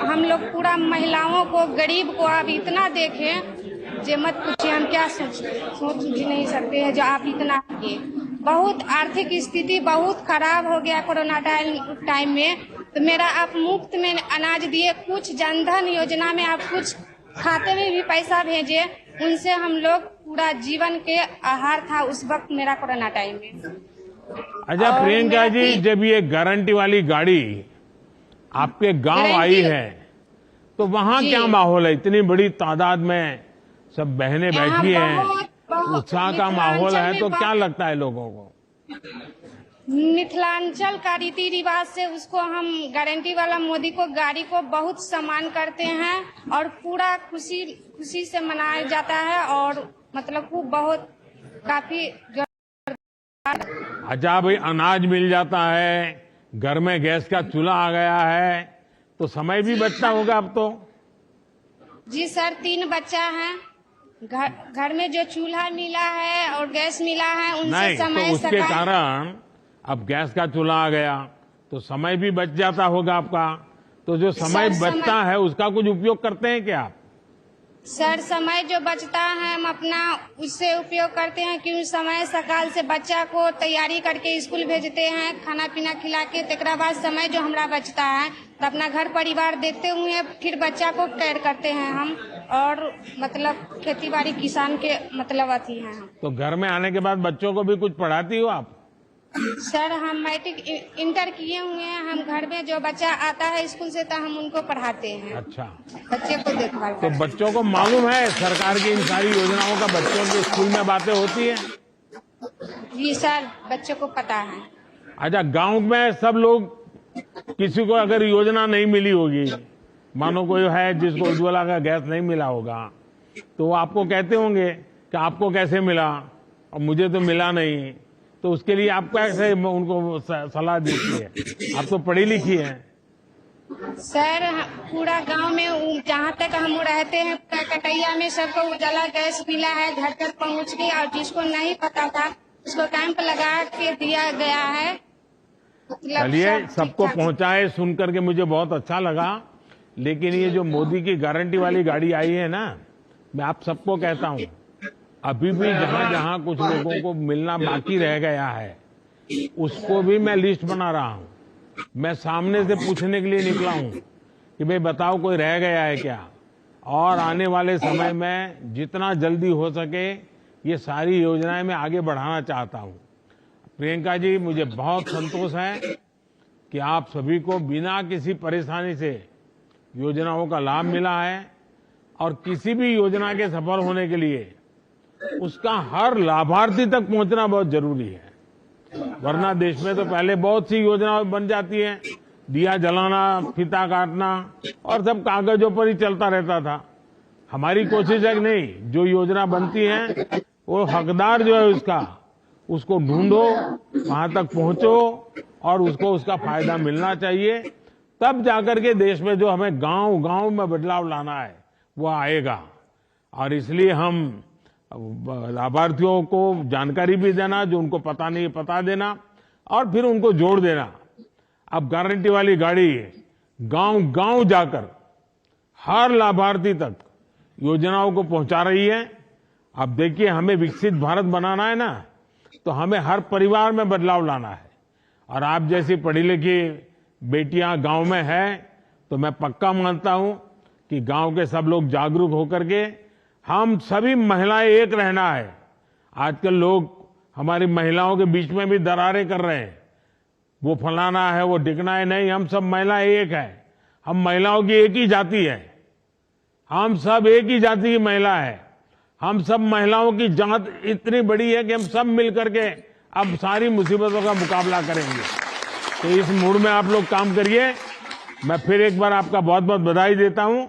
[SPEAKER 13] हम लोग पूरा महिलाओं को, गरीब को आप इतना देखें जो मत पूछिए, हम क्या सोच भी नहीं सकते हैं जो आप इतना किए। बहुत आर्थिक स्थिति बहुत खराब हो गया कोरोना टाइम में, तो मेरा आप मुफ्त में अनाज दिए, कुछ जनधन योजना में आप कुछ खाते में भी पैसा भेजे, उनसे हम लोग पूरा जीवन के आहार था उस वक्त मेरा कोरोना टाइम में।
[SPEAKER 5] अच्छा प्रियंका जी, जब ये गारंटी वाली गाड़ी आपके गांव आई है तो वहाँ क्या माहौल है? इतनी बड़ी तादाद में सब बहनें बैठी हैं, उत्साह का माहौल है, तो क्या लगता है लोगों को?
[SPEAKER 13] मिथिलांचल का रीति रिवाज से उसको हम गारंटी वाला मोदी को गाड़ी को बहुत सम्मान करते हैं और पूरा खुशी से मनाया जाता है, और मतलब खूब बहुत काफी।
[SPEAKER 5] अच्छा भाई, अनाज मिल जाता है, घर में गैस का चूल्हा आ गया है, तो समय भी बचता होगा अब तो।
[SPEAKER 13] जी सर, 3 बच्चा है, घर में जो चूल्हा मिला है और गैस मिला है उनसे समय
[SPEAKER 5] तो उसके कारण अब गैस का चूल्हा आ गया तो समय भी बच जाता होगा आपका। तो जो समय बचता है उसका कुछ उपयोग करते हैं क्या आप?
[SPEAKER 13] सर समय जो बचता है हम अपना उससे उपयोग करते हैं कि उस समय सकाल से बच्चा को तैयारी करके स्कूल भेजते हैं, खाना पीना खिला के। तेकरा बाद समय जो हमारा बचता है तो अपना घर परिवार देखते हुए फिर बच्चा को केयर करते हैं हम। और मतलब खेती बाड़ी किसान के मतलब अथी हैं हम।
[SPEAKER 5] तो घर में आने के बाद बच्चों को भी कुछ पढ़ाती हो आप?
[SPEAKER 13] सर हम मैट्रिक इंटर किए हुए हैं। हम घर में जो बच्चा आता है स्कूल से तो हम उनको पढ़ाते हैं।
[SPEAKER 5] अच्छा,
[SPEAKER 13] बच्चे को देखभाल
[SPEAKER 5] तो बच्चों को मालूम है सरकार की इन सारी योजनाओं का बच्चों के स्कूल में बातें होती है?
[SPEAKER 13] जी सर, बच्चों को पता है।
[SPEAKER 5] अच्छा, गांव में सब लोग किसी को अगर योजना नहीं मिली होगी, मानो कोई है जिसको उज्ज्वला का गैस नहीं मिला होगा, तो वो आपको कहते होंगे कि आपको कैसे मिला और मुझे तो मिला नहीं, तो उसके लिए आप कैसे उनको सलाह देती है? आप तो पढ़ी लिखी हैं।
[SPEAKER 13] सर पूरा गांव में जहाँ तक हम रहते हैं कटैया में सबको उजाला गैस मिला है, घर तक पहुँच गई। और जिसको नहीं पता था उसको कैंप लगा के दिया गया है।
[SPEAKER 5] चलिए, सबको पहुंचाए सुन करके मुझे बहुत अच्छा लगा। लेकिन ये जो मोदी की गारंटी वाली गाड़ी आई है ना, मैं आप सबको कहता हूँ, अभी भी जहाँ जहाँ कुछ लोगों को मिलना बाकी रह गया है उसको भी मैं लिस्ट बना रहा हूँ। मैं सामने से पूछने के लिए निकला हूँ कि भाई बताओ कोई रह गया है क्या, और आने वाले समय में जितना जल्दी हो सके ये सारी योजनाएं मैं आगे बढ़ाना चाहता हूँ। प्रियंका जी, मुझे बहुत संतोष है कि आप सभी को बिना किसी परेशानी से योजनाओं का लाभ मिला है, और किसी भी योजना के सफल होने के लिए उसका हर लाभार्थी तक पहुंचना बहुत जरूरी है। वरना देश में तो पहले बहुत सी योजनाएं बन जाती हैं, दिया जलाना, फीता काटना और सब कागजों पर ही चलता रहता था। हमारी कोशिश है कि नहीं, जो योजना बनती है वो हकदार जो है उसको ढूंढो, वहां तक पहुंचो और उसको उसका फायदा मिलना चाहिए। तब जाकर के देश में जो हमें गांव गांव में बदलाव लाना है वो आएगा। और इसलिए हम लाभार्थियों को जानकारी भी देना, जो उनको पता नहीं पता देना, और फिर उनको जोड़ देना। अब गारंटी वाली गाड़ी गांव गांव जाकर हर लाभार्थी तक योजनाओं को पहुंचा रही है। अब देखिए, हमें विकसित भारत बनाना है ना, तो हमें हर परिवार में बदलाव लाना है। और आप जैसी पढ़ी लिखी बेटियां गांव में है तो मैं पक्का मानता हूं कि गांव के सब लोग जागरूक होकर के हम सभी महिलाएं एक रहना है। आजकल लोग हमारी महिलाओं के बीच में भी दरारें कर रहे हैं, वो फलाना है, वो डिकना है। नहीं, हम सब महिलाएं एक है। हम महिलाओं की एक ही जाति है, हम सब एक ही जाति की महिला है। हम सब महिलाओं की जात इतनी बड़ी है कि हम सब मिलकर के अब सारी मुसीबतों का मुकाबला करेंगे। तो इस मूड में आप लोग काम करिए। मैं फिर एक बार आपका बहुत बहुत बधाई देता हूं।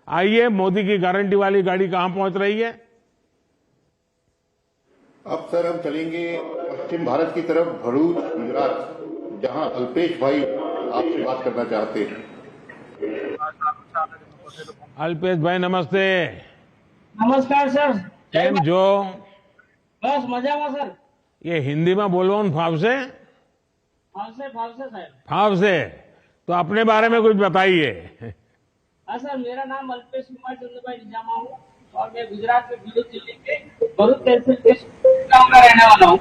[SPEAKER 5] आइए, मोदी की गारंटी वाली गाड़ी कहां पहुंच रही है?
[SPEAKER 2] अब सर हम चलेंगे पश्चिम भारत की तरफ, भरूच, गुजरात, जहां अल्पेश भाई आपसे बात करना चाहते हैं।
[SPEAKER 5] अल्पेश भाई नमस्ते।
[SPEAKER 14] नमस्कार सर।
[SPEAKER 5] केम जो?
[SPEAKER 14] बस मजाમાં सर।
[SPEAKER 5] ये हिंदी में बोलो न फाव से?
[SPEAKER 14] फाव से सर।
[SPEAKER 5] फाव से? तो अपने बारे में कुछ बताइए।
[SPEAKER 14] हाँ सर, मेरा नाम अल्पेश कुमार चंद्रभाई निजामा हूँ और मैं गुजरात में भरूच जिले के भरूच तहसील गाँव का रहने वाला हूँ।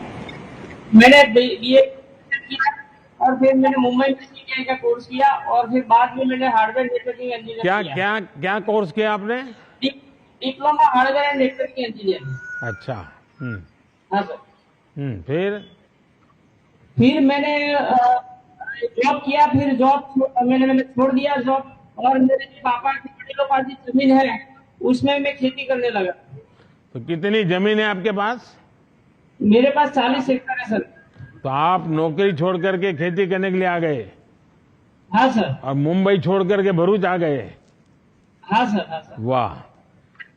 [SPEAKER 14] मैंने बीए किया और फिर मैंने मुंबई में सीटीआई का कोर्स किया और फिर बाद में मैंने हार्डवेयर नेटवर्किंग इंजीनियर किया।
[SPEAKER 5] क्या कोर्स किया आपने?
[SPEAKER 14] Diploma hardware and networking engineer.
[SPEAKER 5] अच्छा।
[SPEAKER 14] हाँ सर।
[SPEAKER 5] फिर
[SPEAKER 14] मैंने जॉब किया, फिर जॉब मैंने छोड़ दिया जॉब, और मेरे पापा की बड़ी लोग जमीन है उसमें मैं खेती करने लगा।
[SPEAKER 5] तो कितनी जमीन है आपके पास?
[SPEAKER 14] मेरे पास 40 एकड़ है सर।
[SPEAKER 5] तो आप नौकरी छोड़ करके खेती करने के लिए आ गए?
[SPEAKER 14] हाँ सर।
[SPEAKER 5] और मुंबई छोड़ करके भरूच आ गए?
[SPEAKER 14] हाँ सर।
[SPEAKER 5] वाह।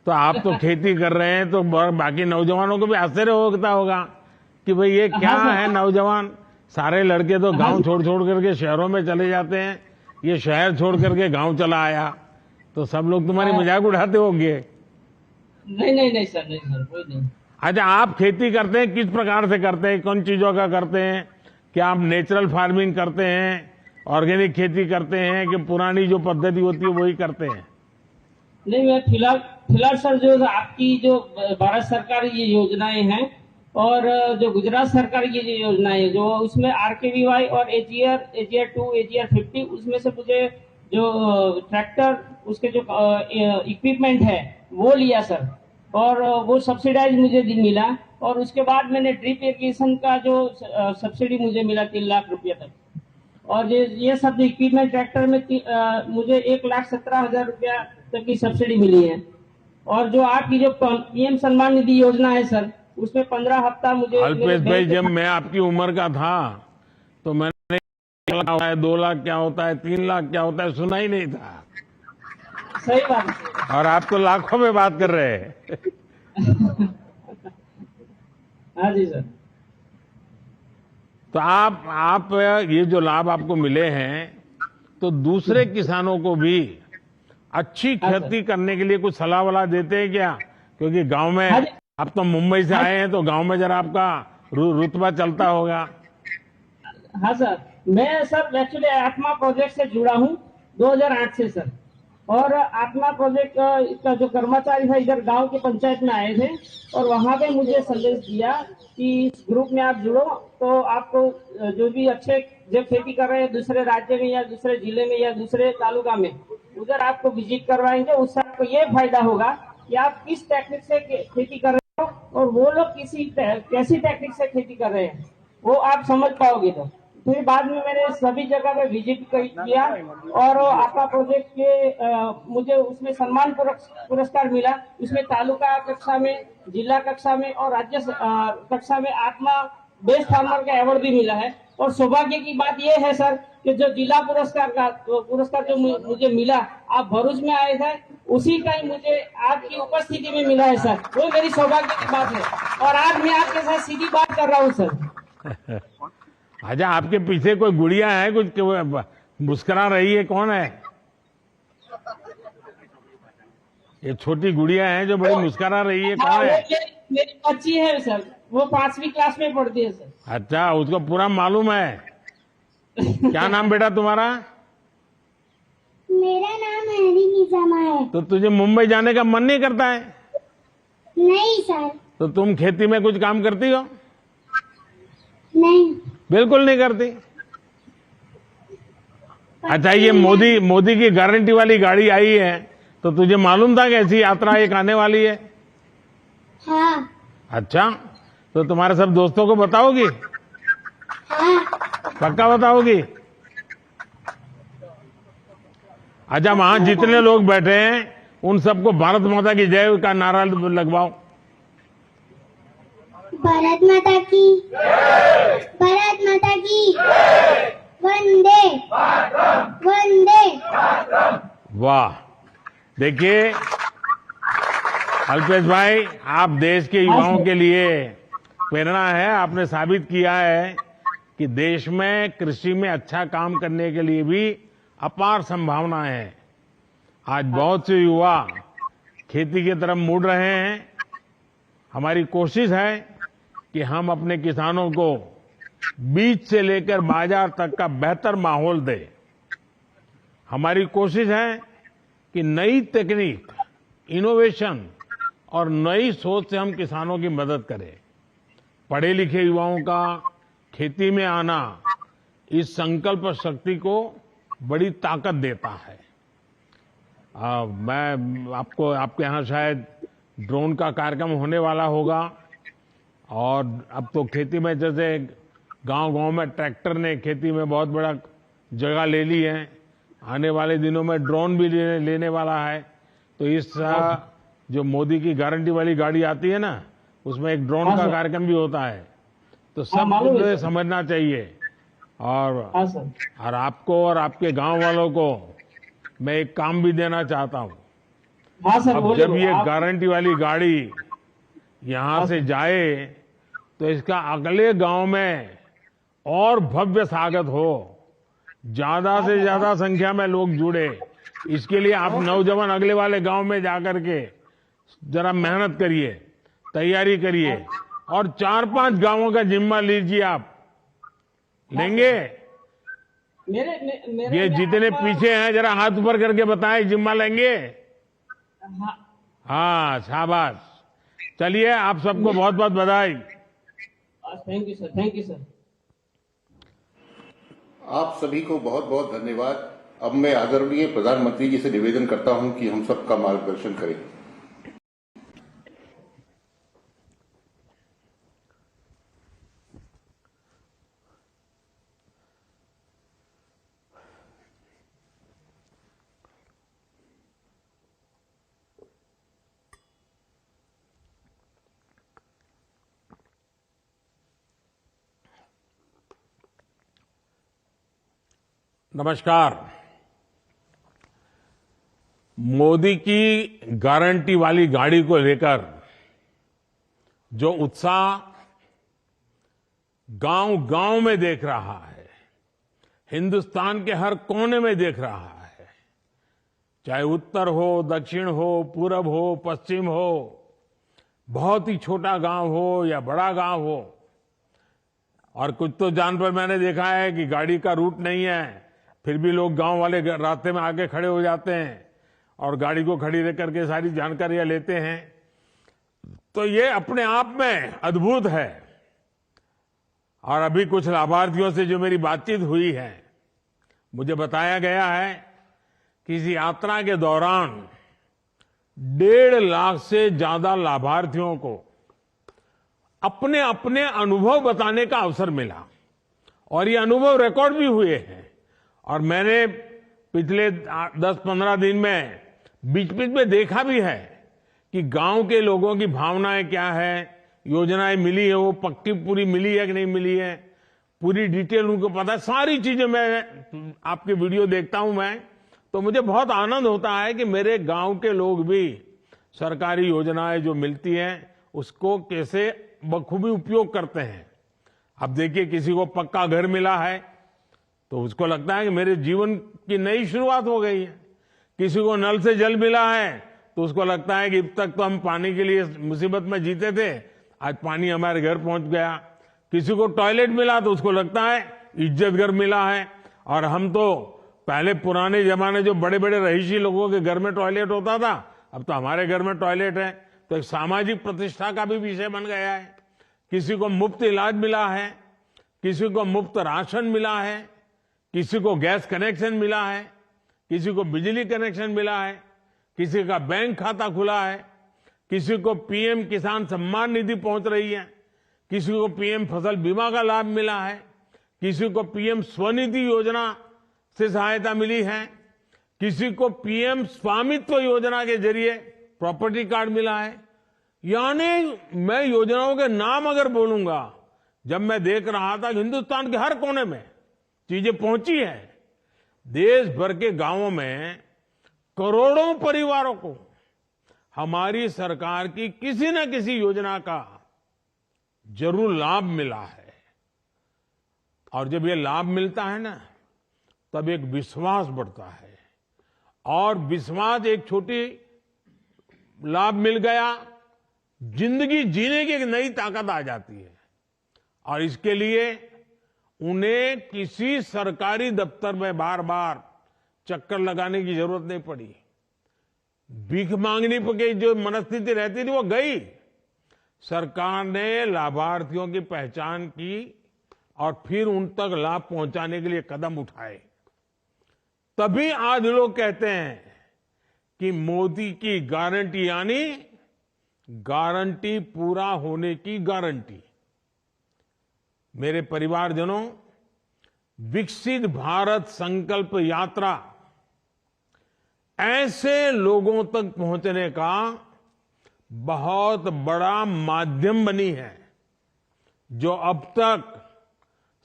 [SPEAKER 5] तो आप तो खेती कर रहे हैं, तो बाकी नौजवानों को भी आश्चर्य होता होगा कि भाई ये क्या है नौजवान, सारे लड़के तो गांव छोड़ करके शहरों में चले जाते हैं, ये शहर छोड़ करके गांव चला आया। तो सब लोग तुम्हारी मजाक उड़ाते होंगे।
[SPEAKER 14] नहीं सर, कोई नहीं।
[SPEAKER 5] अच्छा, आप खेती करते हैं, किस प्रकार से करते हैं, कौन चीजों का करते हैं? क्या आप नेचुरल फार्मिंग करते हैं, ऑर्गेनिक खेती करते हैं, कि पुरानी जो पद्धति होती है वही करते हैं?
[SPEAKER 14] नहीं, मैं फिलहाल सर जो आपकी जो भारत सरकार ये योजनाएं हैं और जो गुजरात सरकार की जो योजनाएं जो उसमें RKVY और AGR 2 AGR 50 उसमें से मुझे जो ट्रैक्टर उसके जो इक्विपमेंट है वो लिया सर, और वो सब्सिडाइज मुझे मिला, और उसके बाद मैंने ड्रिप इरिगेशन का जो सब्सिडी मुझे मिला 3 लाख रुपये तक, और ये सब इक्विपमेंट ट्रैक्टर में मुझे 1,17,000 रुपया तक की सब्सिडी मिली है। और जो आपकी जो PM सम्मान निधि योजना है सर, उसमें 15 हफ्ता मुझे
[SPEAKER 5] अल्पेश भाई, जब मैं आपकी उम्र का था तो मैंने 1 लाख होता है, 2 लाख क्या होता है, 3 लाख क्या होता है सुना ही नहीं था।
[SPEAKER 14] सही बात है।
[SPEAKER 5] और आप तो लाखों में बात कर रहे हैं।
[SPEAKER 14] हाँ जी सर।
[SPEAKER 5] तो आप ये जो लाभ आपको मिले हैं तो दूसरे किसानों को भी अच्छी खेती करने के लिए कुछ सलाह वलाह देते हैं क्या? क्योंकि गांव में आप तो मुंबई से आए हैं तो गांव में जरा आपका रुतबा चलता होगा।
[SPEAKER 14] हाँ सर, मैं सर एक्चुअली आत्मा प्रोजेक्ट से जुड़ा हूँ 2008 से सर, और आत्मा प्रोजेक्ट का जो कर्मचारी था इधर गांव की पंचायत में आए थे और वहां पे मुझे संदेश दिया कि इस ग्रुप में आप जुड़ो तो आपको जो भी अच्छे जो खेती कर रहे हैं दूसरे राज्य में या दूसरे जिले में या दूसरे तालुका में उधर आपको विजिट करवाएंगे। उससे आपको ये फायदा होगा कि आप किस टेक्निक से खेती कर रहे हो और वो लोग कैसी टेक्निक से खेती कर रहे हैं वो आप समझ पाओगे। तो फिर बाद में मैंने सभी जगह पे विजिट किया और आपका प्रोजेक्ट के मुझे उसमें सम्मान पुरस्कार मिला। उसमें तालुका कक्षा में, जिला कक्षा में और राज्य कक्षा में आत्मा बेस्ट फार्मर का अवार्ड भी मिला है। और सौभाग्य की बात यह है सर कि जो जिला पुरस्कार जो मुझे मिला, आप भरूच में आए थे, उसी टाइम मुझे आपकी उपस्थिति में मिला है सर। वो मेरी सौभाग्य की बात है और आज मैं आपके साथ सीधी बात कर रहा हूँ सर।
[SPEAKER 5] अच्छा, आपके पीछे कोई गुड़िया है कुछ मुस्कुरा रही है, कौन है? ये छोटी गुड़िया है जो बड़ी मुस्कुरा रही है, कौन है?
[SPEAKER 14] मेरी बच्ची है सर, वो 5वीं क्लास में पढ़ती है सर।
[SPEAKER 5] अच्छा, उसको पूरा मालूम है। क्या नाम बेटा तुम्हारा?
[SPEAKER 15] मेरा नाम हरी निजामा है।
[SPEAKER 5] तो तुझे मुंबई जाने का मन नहीं करता है?
[SPEAKER 15] नहीं सर।
[SPEAKER 5] तो तुम खेती में कुछ काम करती हो?
[SPEAKER 15] नहीं,
[SPEAKER 5] बिल्कुल नहीं करती। अच्छा, ये मोदी की गारंटी वाली गाड़ी आई है तो तुझे मालूम था कि ऐसी यात्रा एक आने वाली है?
[SPEAKER 15] हाँ।
[SPEAKER 5] अच्छा, तो तुम्हारे सब दोस्तों को बताओगी?
[SPEAKER 15] हाँ।
[SPEAKER 5] पक्का बताओगी? अच्छा, वहां जितने लोग बैठे हैं उन सबको भारत माता की जय का नारा लगवाओ।
[SPEAKER 15] भारत माता की, भारत माता की, वंदे वंदे।
[SPEAKER 5] वाह, देखिए अल्पेश भाई, आप देश के युवाओं के लिए प्रेरणा है। आपने साबित किया है कि देश में कृषि में अच्छा काम करने के लिए भी अपार संभावनाएं हैं। आज बहुत से युवा खेती की तरफ मुड़ रहे हैं। हमारी कोशिश है कि हम अपने किसानों को बीज से लेकर बाजार तक का बेहतर माहौल दें। हमारी कोशिश है कि नई तकनीक, इनोवेशन और नई सोच से हम किसानों की मदद करें। पढ़े लिखे युवाओं का खेती में आना इस संकल्प शक्ति को बड़ी ताकत देता है। मैं आपके यहाँ शायद ड्रोन का कार्यक्रम होने वाला होगा और अब तो खेती में जैसे गांव-गांव में ट्रैक्टर ने खेती में बहुत बड़ा जगह ले ली है। आने वाले दिनों में ड्रोन भी लेने वाला है। तो इस जो मोदी की गारंटी वाली गाड़ी आती है ना, उसमें एक ड्रोन का कार्यक्रम भी होता है। तो सब कुछ समझना चाहिए। और आपको और आपके गांव वालों को मैं एक काम भी देना चाहता हूं। अब जब ये गारंटी वाली गाड़ी यहां से जाए तो इसका अगले गांव में और भव्य स्वागत हो, ज्यादा से ज्यादा संख्या में लोग जुड़े। इसके लिए आप नौजवान अगले वाले गांव में जाकर के जरा मेहनत करिए, तैयारी करिए और 4-5 गांवों का जिम्मा लीजिए। आप लेंगे?
[SPEAKER 14] मेरे
[SPEAKER 5] ये जितने पीछे हैं जरा हाथ ऊपर करके बताएं, जिम्मा लेंगे? हाँ, शाबाश। चलिए, आप सबको बहुत बहुत बधाई।
[SPEAKER 14] Thank you sir, thank you sir.
[SPEAKER 2] आप सभी को बहुत बहुत धन्यवाद। अब मैं आदरणीय प्रधानमंत्री जी से निवेदन करता हूं कि हम सबका मार्गदर्शन करें।
[SPEAKER 5] नमस्कार। मोदी की गारंटी वाली गाड़ी को लेकर जो उत्साह गांव-गांव में देख रहा है, हिंदुस्तान के हर कोने में देख रहा है, चाहे उत्तर हो, दक्षिण हो, पूरब हो, पश्चिम हो, बहुत ही छोटा गांव हो या बड़ा गांव हो, और कुछ तो जान पर मैंने देखा है कि गाड़ी का रूट नहीं है, फिर भी लोग गांव वाले रास्ते में आके खड़े हो जाते हैं और गाड़ी को खड़ी रख करके सारी जानकारियां लेते हैं। तो ये अपने आप में अद्भुत है। और अभी कुछ लाभार्थियों से जो मेरी बातचीत हुई है, मुझे बताया गया है कि इस यात्रा के दौरान 1.5 लाख से ज्यादा लाभार्थियों को अपने अपने अनुभव बताने का अवसर मिला और ये अनुभव रिकॉर्ड भी हुए हैं। और मैंने पिछले 10-15 दिन में बीच-बीच में देखा भी है कि गांव के लोगों की भावनाएं क्या है, योजनाएं मिली है वो पक्की पूरी मिली है कि नहीं मिली है, पूरी डिटेल उनको पता है। सारी चीजें मैं आपके वीडियो देखता हूं मैं, तो मुझे बहुत आनंद होता है कि मेरे गांव के लोग भी सरकारी योजनाएं जो मिलती हैं उसको कैसे बखूबी उपयोग करते हैं। अब देखिए, किसी को पक्का घर मिला है तो उसको लगता है कि मेरे जीवन की नई शुरुआत हो गई है। किसी को नल से जल मिला है तो उसको लगता है कि अब तक तो हम पानी के लिए मुसीबत में जीते थे, आज पानी हमारे घर पहुंच गया। किसी को टॉयलेट मिला तो उसको लगता है इज्जत घर मिला है। और हम तो पहले पुराने जमाने जो बड़े बड़े रईसी लोगों के घर में टॉयलेट होता था, अब तो हमारे घर में टॉयलेट है, तो एक सामाजिक प्रतिष्ठा का भी विषय बन गया है। किसी को मुफ्त इलाज मिला है, किसी को मुफ्त राशन मिला है, किसी को गैस कनेक्शन मिला है, किसी को बिजली कनेक्शन मिला है, किसी का बैंक खाता खुला है, किसी को पीएम किसान सम्मान निधि पहुंच रही है, किसी को पीएम फसल बीमा का लाभ मिला है, किसी को पीएम स्वनिधि योजना से सहायता मिली है, किसी को पीएम स्वामित्व योजना के जरिए प्रॉपर्टी कार्ड मिला है। यानी मैं योजनाओं के नाम अगर बोलूंगा, जब मैं देख रहा था कि हिंदुस्तान के हर कोने में चीजें पहुंची है, देश भर के गांवों में करोड़ों परिवारों को हमारी सरकार की किसी न किसी योजना का जरूर लाभ मिला है। और जब ये लाभ मिलता है ना, तब एक विश्वास बढ़ता है, और विश्वास एक छोटी लाभ मिल गया, जिंदगी जीने की एक नई ताकत आ जाती है। और इसके लिए उन्हें किसी सरकारी दफ्तर में बार बार चक्कर लगाने की जरूरत नहीं पड़ी। भीख मांगनी की जो मनस्थिति रहती थी वो गई। सरकार ने लाभार्थियों की पहचान की और फिर उन तक लाभ पहुंचाने के लिए कदम उठाए। तभी आज लोग कहते हैं कि मोदी की गारंटी यानी गारंटी पूरा होने की गारंटी। मेरे परिवारजनों, विकसित भारत संकल्प यात्रा ऐसे लोगों तक पहुंचने का बहुत बड़ा माध्यम बनी है जो अब तक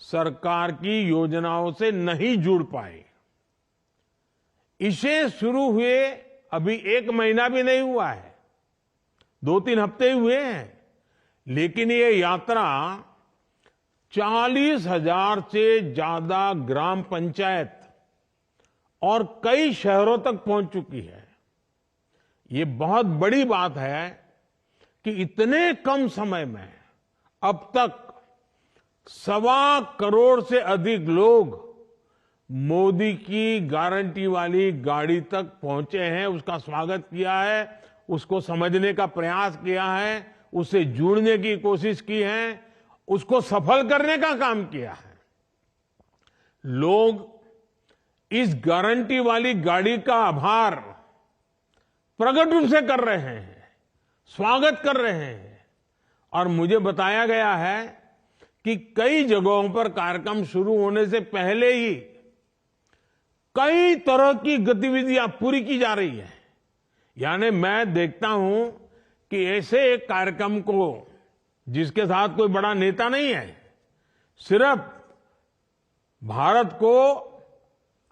[SPEAKER 5] सरकार की योजनाओं से नहीं जुड़ पाए। इसे शुरू हुए अभी 1 महीना भी नहीं हुआ है, 2-3 हफ्ते ही हुए हैं, लेकिन ये यात्रा 40,000 से ज्यादा ग्राम पंचायत और कई शहरों तक पहुंच चुकी है। ये बहुत बड़ी बात है कि इतने कम समय में अब तक 1.25 करोड़ से अधिक लोग मोदी की गारंटी वाली गाड़ी तक पहुंचे हैं, उसका स्वागत किया है, उसको समझने का प्रयास किया है, उससे जुड़ने की कोशिश की है, उसको सफल करने का काम किया है। लोग इस गारंटी वाली गाड़ी का आभार प्रकट रूप से कर रहे हैं, स्वागत कर रहे हैं। और मुझे बताया गया है कि कई जगहों पर कार्यक्रम शुरू होने से पहले ही कई तरह की गतिविधियां पूरी की जा रही है। यानी मैं देखता हूं कि ऐसे एक कार्यक्रम को, जिसके साथ कोई बड़ा नेता नहीं है, सिर्फ भारत को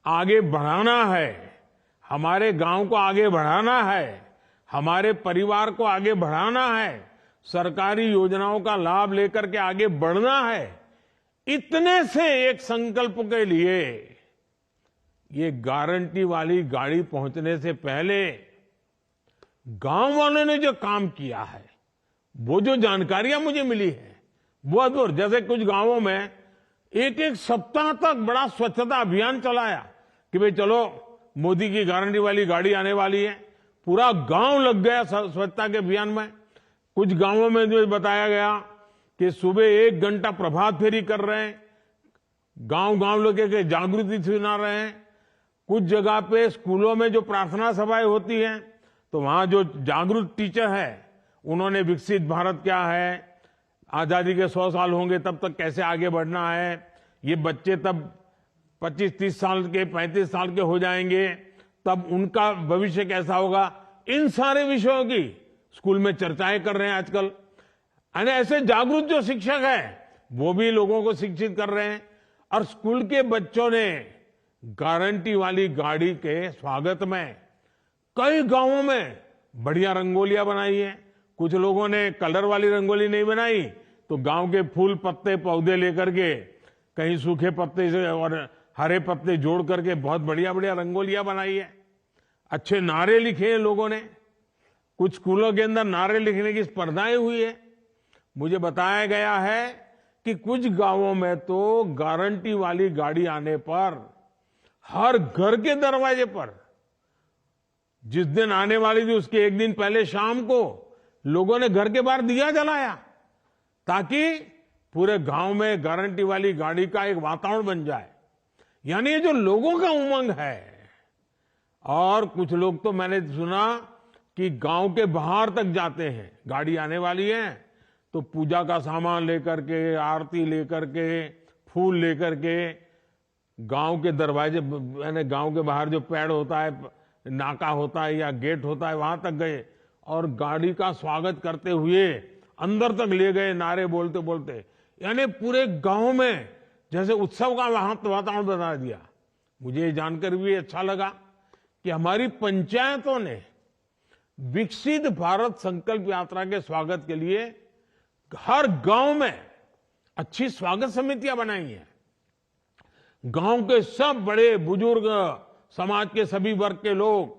[SPEAKER 5] आगे बढ़ाना है, हमारे गांव को आगे बढ़ाना है, हमारे परिवार को आगे बढ़ाना है, सरकारी योजनाओं का लाभ लेकर के आगे बढ़ना है, इतने से एक संकल्प के लिए ये गारंटी वाली गाड़ी पहुंचने से पहले गांव वालों ने जो काम किया है, वो जो जानकारियां मुझे मिली है, वो अद्भुत। जैसे कुछ गांवों में एक सप्ताह तक बड़ा स्वच्छता अभियान चलाया कि भाई चलो मोदी की गारंटी वाली गाड़ी आने वाली है, पूरा गांव लग गया स्वच्छता के अभियान में। कुछ गांवों में जो बताया गया कि सुबह 1 घंटा प्रभात फेरी कर रहे हैं, गांव लोगों के जागृति सुना रहे हैं। कुछ जगह पे स्कूलों में जो प्रार्थना सभाएं होती हैं, तो वहां जो जागरूक टीचर है, उन्होंने विकसित भारत क्या है, आजादी के 100 साल होंगे तब तक कैसे आगे बढ़ना है, ये बच्चे तब 25-30 साल के 35 साल के हो जाएंगे, तब उनका भविष्य कैसा होगा, इन सारे विषयों की स्कूल में चर्चाएं कर रहे हैं आजकल। यानी ऐसे जागरूक जो शिक्षक है, वो भी लोगों को शिक्षित कर रहे हैं। और स्कूल के बच्चों ने गारंटी वाली गाड़ी के स्वागत में कई गांवों में बढ़िया रंगोलियां बनाई है। कुछ लोगों ने कलर वाली रंगोली नहीं बनाई, तो गांव के फूल पत्ते पौधे लेकर के, कहीं सूखे पत्ते से और हरे पत्ते जोड़ करके बहुत बढ़िया बढ़िया रंगोलियां बनाई है। अच्छे नारे लिखे हैं लोगों ने। कुछ स्कूलों के अंदर नारे लिखने की स्पर्धाएं हुई है। मुझे बताया गया है कि कुछ गांवों में तो गारंटी वाली गाड़ी आने पर हर घर के दरवाजे पर, जिस दिन आने वाली थी उसके एक दिन पहले शाम को, लोगों ने घर के बाहर दिया जलाया, ताकि पूरे गांव में गारंटी वाली गाड़ी का एक वातावरण बन जाए। यानी ये जो लोगों का उमंग है। और कुछ लोग तो मैंने सुना कि गांव के बाहर तक जाते हैं, गाड़ी आने वाली है तो पूजा का सामान लेकर के, आरती लेकर के, फूल लेकर के गांव के दरवाजे, यानी गांव के बाहर जो पेड़ होता है, नाका होता है या गेट होता है, वहां तक गए और गाड़ी का स्वागत करते हुए अंदर तक ले गए, नारे बोलते बोलते। यानी पूरे गांव में जैसे उत्सव का वातावरण बना दिया। मुझे ये जानकर भी अच्छा लगा कि हमारी पंचायतों ने विकसित भारत संकल्प यात्रा के स्वागत के लिए हर गांव में अच्छी स्वागत समितियां बनाई हैं। गांव के सब बड़े बुजुर्ग, समाज के सभी वर्ग के लोग,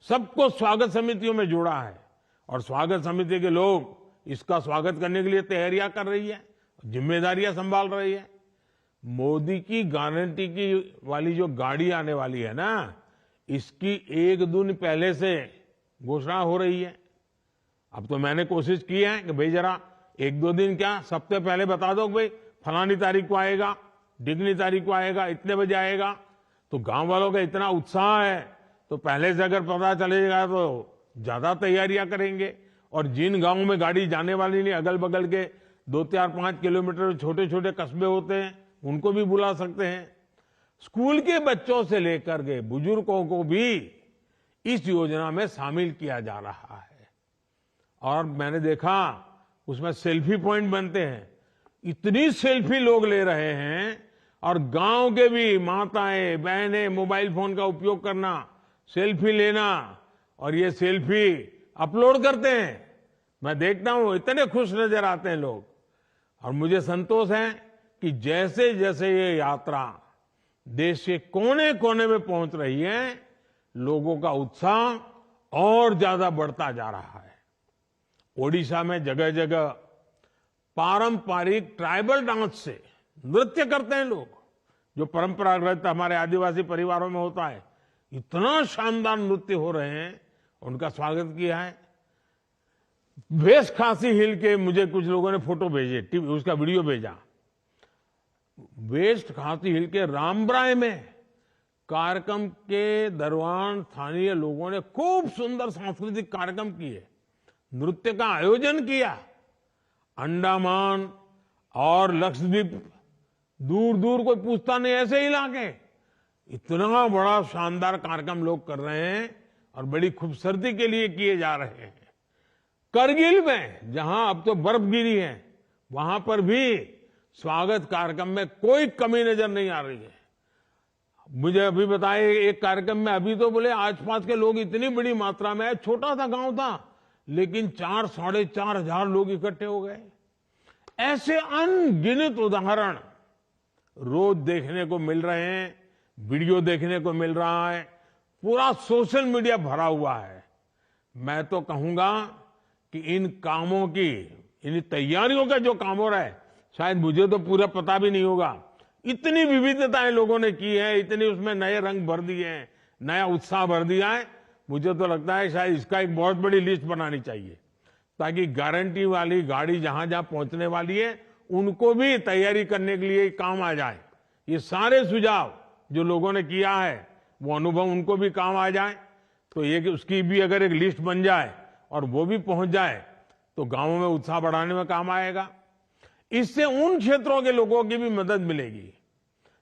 [SPEAKER 5] सबको स्वागत समितियों में जोड़ा है। और स्वागत समिति के लोग इसका स्वागत करने के लिए तैयारियां कर रही है, जिम्मेदारियां संभाल रही है। मोदी की गारंटी की वाली जो गाड़ी आने वाली है ना, इसकी 1 दिन पहले से घोषणा हो रही है। अब तो मैंने कोशिश की है कि भाई जरा 1-2 दिन क्या, सप्ताह पहले बता दो कि भाई फलानी तारीख को आएगा, डिगनी तारीख को आएगा, इतने बजे आएगा। तो गांव वालों का इतना उत्साह है, तो पहले से अगर पता चलेगा तो ज्यादा तैयारियां करेंगे। और जिन गांवों में गाड़ी जाने वाली नहीं, अगल बगल के 2, 4, 5 किलोमीटर छोटे छोटे कस्बे होते हैं, उनको भी बुला सकते हैं। स्कूल के बच्चों से लेकर के बुजुर्गों को भी इस योजना में शामिल किया जा रहा है। और मैंने देखा उसमें सेल्फी पॉइंट बनते हैं, इतनी सेल्फी लोग ले रहे हैं। और गांव के भी माताएं बहनें मोबाइल फोन का उपयोग करना, सेल्फी लेना, और ये सेल्फी अपलोड करते हैं। मैं देखता हूं इतने खुश नजर आते हैं लोग। और मुझे संतोष है कि जैसे जैसे ये यात्रा देश के कोने कोने में पहुंच रही है, लोगों का उत्साह और ज्यादा बढ़ता जा रहा है। ओडिशा में जगह जगह पारंपरिक ट्राइबल डांस से नृत्य करते हैं लोग, जो परंपरागत हमारे आदिवासी परिवारों में होता है, इतना शानदार नृत्य हो रहे हैं, उनका स्वागत किया है। वेस्ट खासी हिल के मुझे कुछ लोगों ने फोटो भेजे, उसका वीडियो भेजा। वेस्ट खासी हिल के रामब्राय में कार्यक्रम के दौरान स्थानीय लोगों ने खूब सुंदर सांस्कृतिक कार्यक्रम किए, नृत्य का आयोजन किया। अंडमान और लक्षद्वीप दूर दूर कोई पूछता नहीं, ऐसे ही इलाके, इतना बड़ा शानदार कार्यक्रम लोग कर रहे हैं और बड़ी खूबसूरती के लिए किए जा रहे हैं। करगिल में जहां अब तो बर्फ गिरी है, वहां पर भी स्वागत कार्यक्रम में कोई कमी नजर नहीं आ रही है। मुझे अभी बताए एक कार्यक्रम में, अभी तो बोले आसपास के लोग इतनी बड़ी मात्रा में, छोटा सा गांव था लेकिन 4-4.5 लोग इकट्ठे हो गए। ऐसे अनगिनत उदाहरण रोज देखने को मिल रहे हैं, वीडियो देखने को मिल रहा है, पूरा सोशल मीडिया भरा हुआ है। मैं तो कहूंगा कि इन कामों की, इन तैयारियों का जो काम हो रहा है, शायद मुझे तो पूरा पता भी नहीं होगा। इतनी विविधताएं लोगों ने की है, इतनी उसमें नए रंग भर दिए हैं, नया उत्साह भर दिया है। मुझे तो लगता है शायद इसका एक बहुत बड़ी लिस्ट बनानी चाहिए, ताकि गारंटी वाली गाड़ी जहां जहां पहुंचने वाली है उनको भी तैयारी करने के लिए काम आ जाए। ये सारे सुझाव जो लोगों ने किया है, वो अनुभव उनको भी काम आ जाए। तो ये कि उसकी भी अगर एक लिस्ट बन जाए और वो भी पहुंच जाए तो गांवों में उत्साह बढ़ाने में काम आएगा। इससे उन क्षेत्रों के लोगों की भी मदद मिलेगी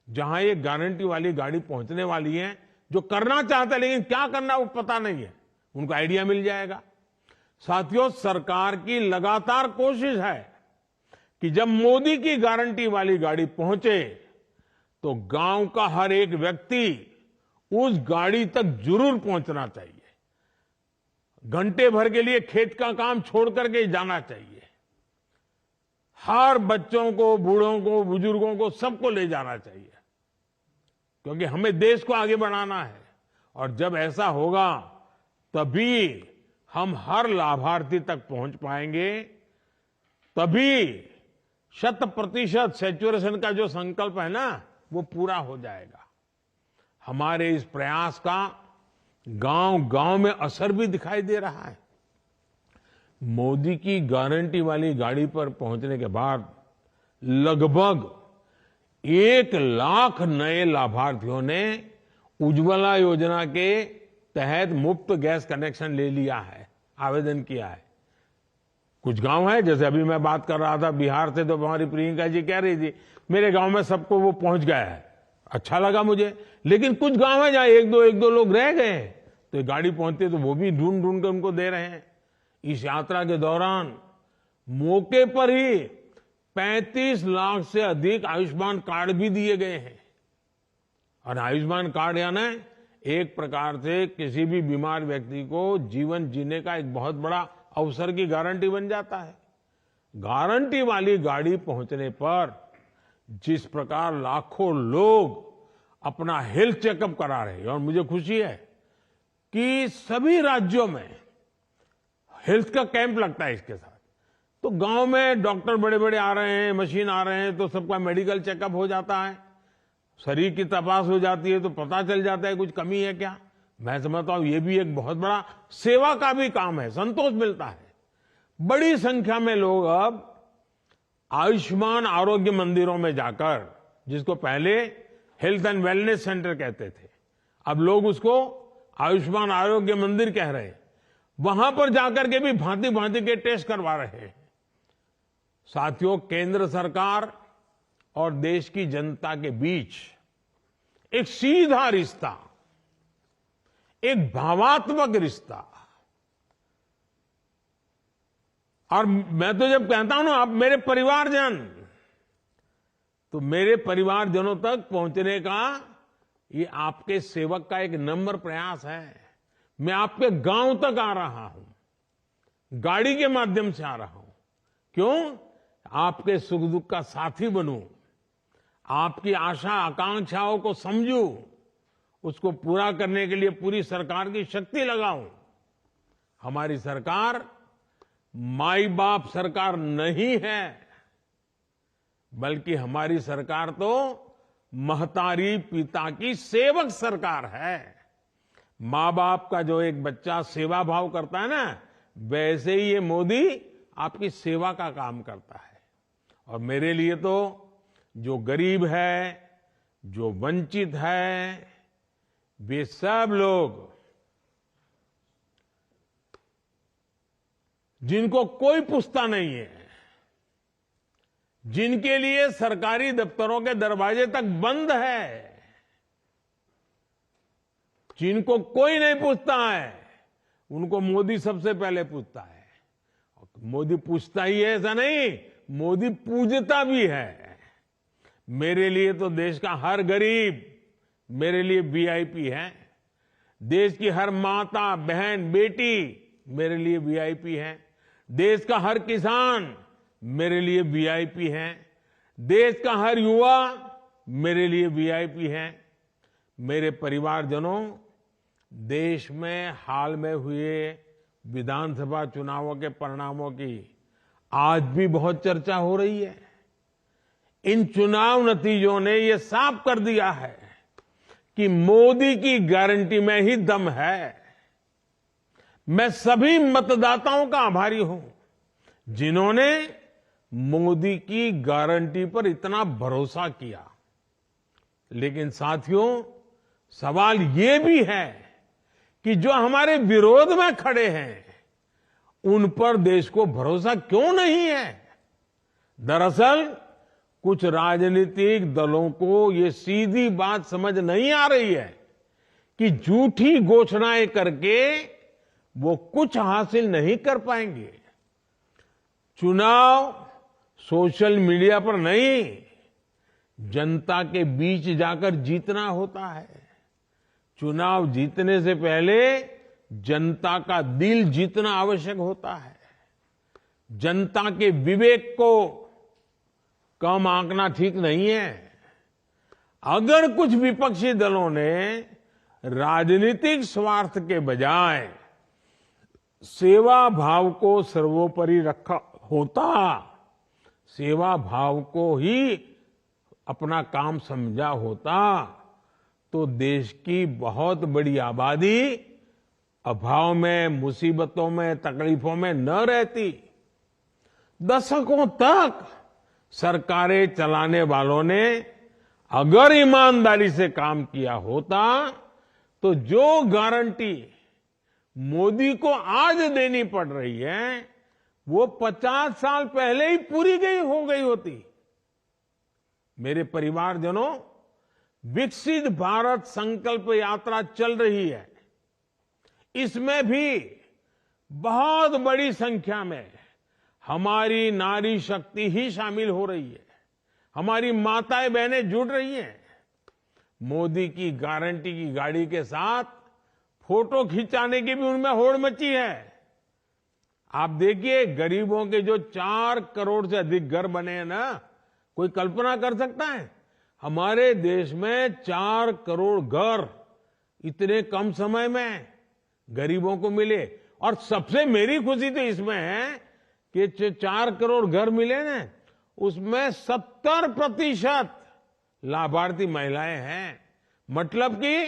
[SPEAKER 5] जहां ये गारंटी वाली गाड़ी पहुंचने वाली है, जो करना चाहते हैं लेकिन क्या करना वो पता नहीं है, उनको आइडिया मिल जाएगा। साथियों, सरकार की लगातार कोशिश है कि जब मोदी की गारंटी वाली गाड़ी पहुंचे तो गांव का हर एक व्यक्ति उस गाड़ी तक जरूर पहुंचना चाहिए। घंटे भर के लिए खेत का काम छोड़ करके जाना चाहिए। हर बच्चों को, बूढ़ों को, बुजुर्गों को, सबको ले जाना चाहिए, क्योंकि हमें देश को आगे बढ़ाना है। और जब ऐसा होगा तभी हम हर लाभार्थी तक पहुंच पाएंगे, तभी 100% सैचुरेशन का जो संकल्प है ना, वो पूरा हो जाएगा। हमारे इस प्रयास का गांव गांव में असर भी दिखाई दे रहा है। मोदी की गारंटी वाली गाड़ी पर पहुंचने के बाद लगभग 1 लाख नए लाभार्थियों ने उज्ज्वला योजना के तहत मुफ्त गैस कनेक्शन ले लिया है, आवेदन किया है। कुछ गांव है, जैसे अभी मैं बात कर रहा था बिहार से, तो हमारी प्रियंका जी कह रही थी मेरे गांव में सबको वो पहुंच गया है, अच्छा लगा मुझे। लेकिन कुछ गांव है जहां एक दो लोग रह गए, तो गाड़ी पहुंचती तो वो भी ढूंढ ढूंढ कर उनको दे रहे हैं। इस यात्रा के दौरान मौके पर ही 35 लाख से अधिक आयुष्मान कार्ड भी दिए गए हैं। और आयुष्मान कार्ड यानी एक प्रकार से किसी भी बीमार व्यक्ति को जीवन जीने का एक बहुत बड़ा अवसर की गारंटी बन जाता है। गारंटी वाली गाड़ी पहुंचने पर जिस प्रकार लाखों लोग अपना हेल्थ चेकअप करा रहे हैं, और मुझे खुशी है कि सभी राज्यों में हेल्थ का कैंप लगता है इसके साथ। तो गांव में डॉक्टर बड़े बड़े आ रहे हैं, मशीन आ रहे हैं, तो सबका मेडिकल चेकअप हो जाता है, शरीर की तपास हो जाती है, तो पता चल जाता है कुछ कमी है क्या। मैं समझता हूं ये भी एक बहुत बड़ा सेवा का भी काम है, संतोष मिलता है। बड़ी संख्या में लोग अब आयुष्मान आरोग्य मंदिरों में जाकर, जिसको पहले हेल्थ एंड वेलनेस सेंटर कहते थे, अब लोग उसको आयुष्मान आरोग्य मंदिर कह रहे हैं, वहां पर जाकर के भी भांति भांति के टेस्ट करवा रहे हैं। साथियों, केंद्र सरकार और देश की जनता के बीच एक सीधा रिश्ता, एक भावात्मक रिश्ता। और मैं तो जब कहता हूं ना आप मेरे परिवारजन, तो मेरे परिवारजनों तक पहुंचने का ये आपके सेवक का एक नम्र प्रयास है। मैं आपके गांव तक आ रहा हूं, गाड़ी के माध्यम से आ रहा हूं। क्यों? आपके सुख दुख का साथी बनूं, आपकी आशा आकांक्षाओं को समझूं, उसको पूरा करने के लिए पूरी सरकार की शक्ति लगाऊं। हमारी सरकार माई बाप सरकार नहीं है, बल्कि हमारी सरकार तो महतारी पिता की सेवक सरकार है। माँ बाप का जो एक बच्चा सेवा भाव करता है ना, वैसे ही ये मोदी आपकी सेवा का काम करता है। और मेरे लिए तो जो गरीब है, जो वंचित है, वे सब लोग जिनको कोई पूछता नहीं है, जिनके लिए सरकारी दफ्तरों के दरवाजे तक बंद है, जिनको कोई नहीं पूछता है, उनको मोदी सबसे पहले पूछता है। मोदी पूछता ही है ऐसा नहीं, मोदी पूजता भी है। मेरे लिए तो देश का हर गरीब मेरे लिए वीआईपी है। देश की हर माता, बहन, बेटी मेरे लिए वीआईपी है। देश का हर किसान मेरे लिए वीआईपी है। देश का हर युवा मेरे लिए वीआईपी है। मेरे परिवारजनों, देश में हाल में हुए विधानसभा चुनावों के परिणामों की आज भी बहुत चर्चा हो रही है। इन चुनाव नतीजों ने ये साफ कर दिया है कि मोदी की गारंटी में ही दम है। मैं सभी मतदाताओं का आभारी हूं जिन्होंने मोदी की गारंटी पर इतना भरोसा किया। लेकिन साथियों, सवाल ये भी है कि जो हमारे विरोध में खड़े हैं, उन पर देश को भरोसा क्यों नहीं है? दरअसल कुछ राजनीतिक दलों को ये सीधी बात समझ नहीं आ रही है कि झूठी घोषणाएं करके वो कुछ हासिल नहीं कर पाएंगे। चुनाव सोशल मीडिया पर नहीं, जनता के बीच जाकर जीतना होता है। चुनाव जीतने से पहले जनता का दिल जीतना आवश्यक होता है। जनता के विवेक को कम आंकना ठीक नहीं है। अगर कुछ विपक्षी दलों ने राजनीतिक स्वार्थ के बजाय सेवा भाव को सर्वोपरि रखा होता, सेवा भाव को ही अपना काम समझा होता, तो देश की बहुत बड़ी आबादी अभाव में, मुसीबतों में, तकलीफों में न रहती। दशकों तक सरकारें चलाने वालों ने अगर ईमानदारी से काम किया होता, तो जो गारंटी मोदी को आज देनी पड़ रही है, वो 50 साल पहले ही पूरी हो गई होती। मेरे परिवारजनों, विकसित भारत संकल्प यात्रा चल रही है। इसमें भी बहुत बड़ी संख्या में हमारी नारी शक्ति ही शामिल हो रही है। हमारी माताएं बहनें जुड़ रही हैं। मोदी की गारंटी की गाड़ी के साथ फोटो खिंचाने की भी उनमें होड़ मची है। आप देखिए, गरीबों के जो 4 करोड़ से अधिक घर बने हैं ना, कोई कल्पना कर सकता है? हमारे देश में 4 करोड़ घर इतने कम समय में गरीबों को मिले। और सबसे मेरी खुशी तो इसमें है कि 4 करोड़ घर मिले ना, उसमें 70% लाभार्थी महिलाएं हैं। मतलब कि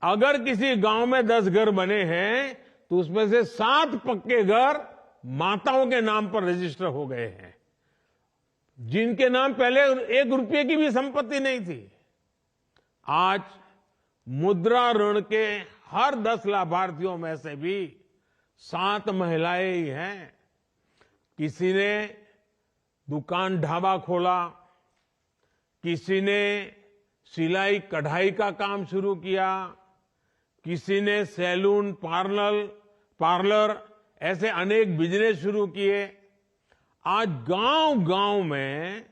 [SPEAKER 5] अगर किसी गांव में 10 घर बने हैं, तो उसमें से 7 पक्के घर माताओं के नाम पर रजिस्टर हो गए हैं, जिनके नाम पहले 1 रुपये की भी संपत्ति नहीं थी। आज मुद्रा ऋण के हर 10 लाभार्थियों में से भी 7 महिलाएं ही हैं। किसी ने दुकान ढाबा खोला, किसी ने सिलाई कढ़ाई का काम शुरू किया, किसी ने सैलून, पार्लर ऐसे अनेक बिजनेस शुरू किए। आज गांव-गांव में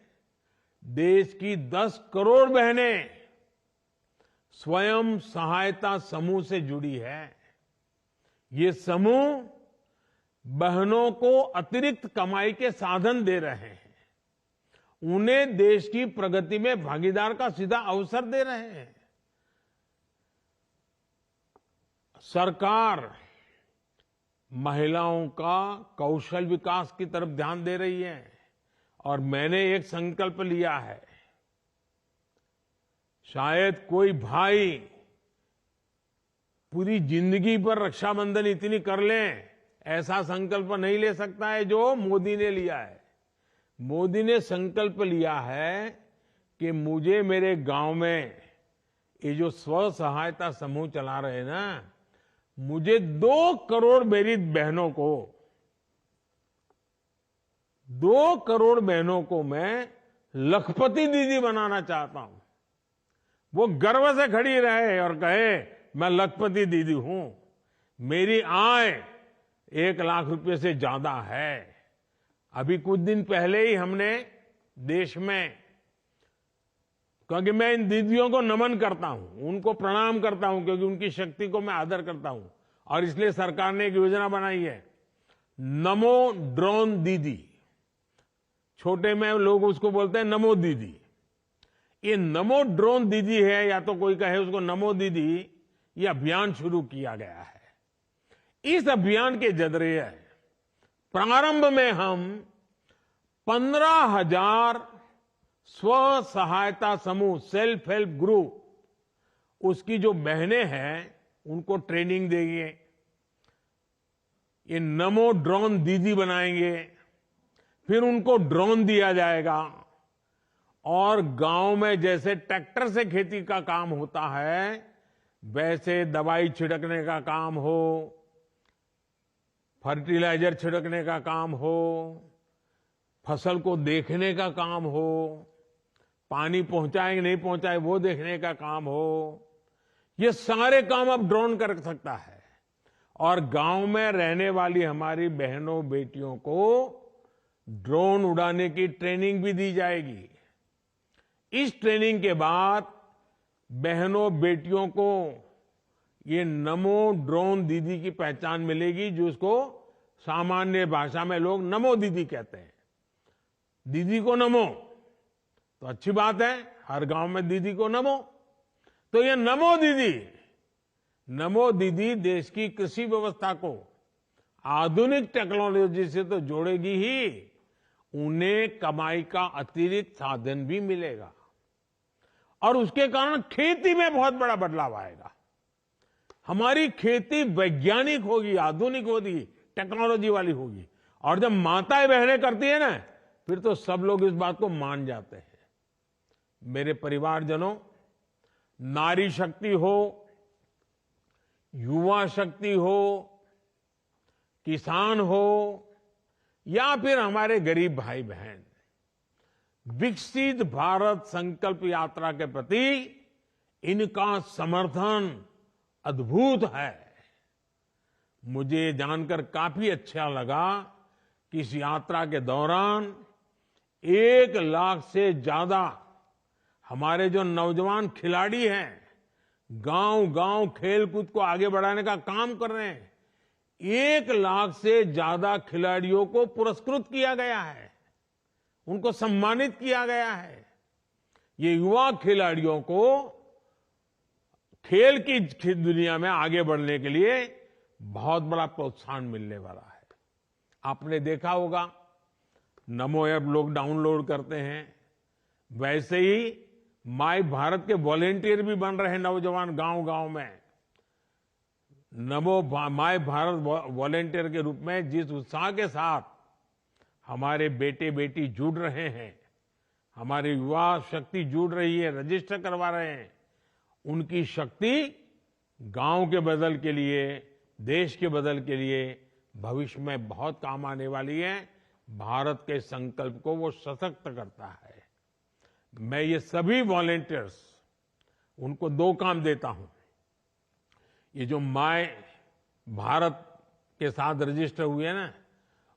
[SPEAKER 5] देश की 10 करोड़ बहनें स्वयं सहायता समूह से जुड़ी है। ये समूह बहनों को अतिरिक्त कमाई के साधन दे रहे हैं, उन्हें देश की प्रगति में भागीदार का सीधा अवसर दे रहे हैं। सरकार महिलाओं का कौशल विकास की तरफ ध्यान दे रही है और मैंने एक संकल्प लिया है शायद कोई भाई पूरी जिंदगी पर रक्षाबंधन इतनी कर लें, ऐसा संकल्प नहीं ले सकता है जो मोदी ने लिया है। मोदी ने संकल्प लिया है कि मुझे मेरे गांव में ये जो स्व सहायता समूह चला रहे हैं ना, मुझे 2 करोड़ मेरी बहनों को 2 करोड़ बहनों को मैं लखपति दीदी बनाना चाहता हूं। वो गर्व से खड़ी रहे और कहे मैं लखपति दीदी हूं, मेरी आय 1 लाख रुपए से ज्यादा है। अभी कुछ दिन पहले ही हमने देश में, क्योंकि मैं इन दीदियों को नमन करता हूं, उनको प्रणाम करता हूं, क्योंकि उनकी शक्ति को मैं आदर करता हूं, और इसलिए सरकार ने एक योजना बनाई है, नमो ड्रोन दीदी। छोटे में लोग उसको बोलते हैं नमो दीदी। ये नमो ड्रोन दीदी है, या तो कोई कहे उसको नमो दीदी, ये अभियान शुरू किया गया है। इस अभियान के जरिए प्रारंभ में हम 15,000 स्व सहायता समूह, सेल्फ हेल्प ग्रुप, उसकी जो बहनें हैं उनको ट्रेनिंग देंगे, ये नमो ड्रोन दीदी बनाएंगे, फिर उनको ड्रोन दिया जाएगा, और गांव में जैसे ट्रैक्टर से खेती का काम होता है, वैसे दवाई छिड़कने का काम हो, फर्टिलाइजर छिड़कने का काम हो, फसल को देखने का काम हो, पानी पहुंचाए नहीं पहुंचाए वो देखने का काम हो, ये सारे काम अब ड्रोन कर सकता है। और गांव में रहने वाली हमारी बहनों बेटियों को ड्रोन उड़ाने की ट्रेनिंग भी दी जाएगी। इस ट्रेनिंग के बाद बहनों बेटियों को ये नमो ड्रोन दीदी की पहचान मिलेगी, जो उसको सामान्य भाषा में लोग नमो दीदी कहते हैं। दीदी को नमो तो अच्छी बात है, हर गांव में दीदी को नमो। तो ये नमो दीदी देश की कृषि व्यवस्था को आधुनिक टेक्नोलॉजी से तो जोड़ेगी ही, उन्हें कमाई का अतिरिक्त साधन भी मिलेगा, और उसके कारण खेती में बहुत बड़ा बदलाव आएगा। हमारी खेती वैज्ञानिक होगी, आधुनिक होगी, टेक्नोलॉजी वाली होगी। और जब माताएं बहनें करती है ना, फिर तो सब लोग इस बात को मान जाते हैं। मेरे परिवारजनों, नारी शक्ति हो, युवा शक्ति हो, किसान हो, या फिर हमारे गरीब भाई बहन, विकसित भारत संकल्प यात्रा के प्रति इनका समर्थन अद्भुत है। मुझे जानकर काफी अच्छा लगा कि इस यात्रा के दौरान 1 लाख से ज्यादा हमारे जो नौजवान खिलाड़ी हैं, गांव-गांव खेलकूद को आगे बढ़ाने का काम कर रहे हैं। 1 लाख से ज्यादा खिलाड़ियों को पुरस्कृत किया गया है, उनको सम्मानित किया गया है। ये युवा खिलाड़ियों को खेल की दुनिया में आगे बढ़ने के लिए बहुत बड़ा प्रोत्साहन मिलने वाला है। आपने देखा होगा, नमो ऐप लोग डाउनलोड करते हैं, वैसे ही माय भारत के वॉलेंटियर भी बन रहे हैं नौजवान गांव-गांव में। नमो माय भारत वॉलेंटियर के रूप में जिस उत्साह के साथ हमारे बेटे बेटी जुड़ रहे हैं, हमारी युवा शक्ति जुड़ रही है, रजिस्टर करवा रहे हैं, उनकी शक्ति गांव के बदल के लिए, देश के बदल के लिए भविष्य में बहुत काम आने वाली है। भारत के संकल्प को वो सशक्त करता है। मैं ये सभी वॉलेंटियर्स, उनको 2 काम देता हूं। ये जो माय भारत के साथ रजिस्टर हुए हैं ना,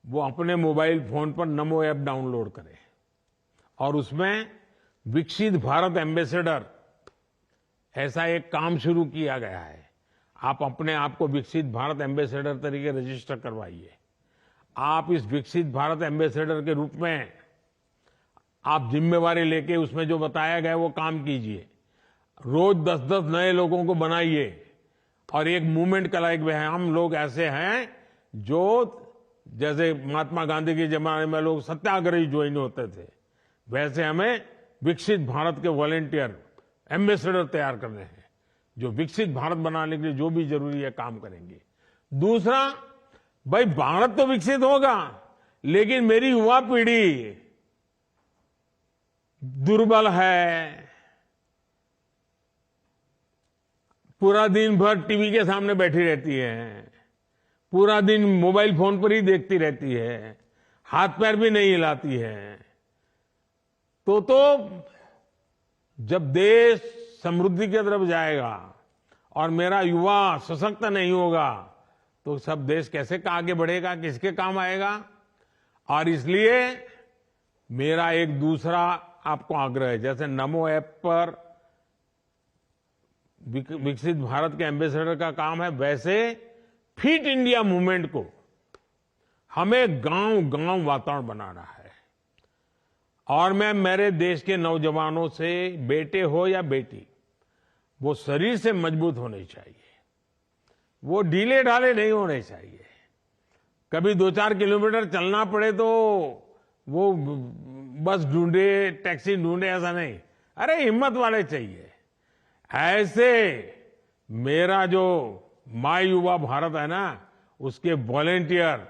[SPEAKER 5] वो अपने मोबाइल फोन पर नमो ऐप डाउनलोड करें, और उसमें विकसित भारत एम्बेसडर ऐसा एक काम शुरू किया गया है। आप अपने आप को विकसित भारत एम्बेसडर तरीके रजिस्टर करवाइए। आप इस विकसित भारत एम्बेसडर के रूप में आप जिम्मेवारी लेके उसमें जो बताया गया वो काम कीजिए। रोज 10-10 नए लोगों को बनाइए और एक मूवमेंट कराइए। हम लोग ऐसे हैं जो, जैसे महात्मा गांधी के जमाने में लोग सत्याग्रही ज्वाइन होते थे, वैसे हमें विकसित भारत के वॉलेंटियर एम्बेसडर तैयार करने हैं जो विकसित भारत बनाने के लिए जो भी जरूरी है काम करेंगे। दूसरा, भाई भारत तो विकसित होगा, लेकिन मेरी युवा पीढ़ी दुर्बल है, पूरा दिन भर टीवी के सामने बैठी रहती है, पूरा दिन मोबाइल फोन पर ही देखती रहती है, हाथ पैर भी नहीं हिलाती है। तो जब देश समृद्धि की तरफ जाएगा और मेरा युवा सशक्त नहीं होगा तो सब देश कैसे आगे बढ़ेगा, किसके काम आएगा। और इसलिए मेरा एक दूसरा आपको आग्रह है, जैसे नमो ऐप पर विकसित भारत के एम्बेसडर का काम है, वैसे फिट इंडिया मूवमेंट को हमें गांव-गांव वातावरण बनाना है। और मैं मेरे देश के नौजवानों से, बेटे हो या बेटी, वो शरीर से मजबूत होने चाहिए, वो ढीले ढाले नहीं होने चाहिए। कभी 2-4 किलोमीटर चलना पड़े तो वो बस ढूंढे, टैक्सी ढूंढे, ऐसा नहीं। अरे हिम्मत वाले चाहिए। ऐसे मेरा जो माय युवा भारत है ना, उसके वॉलेंटियर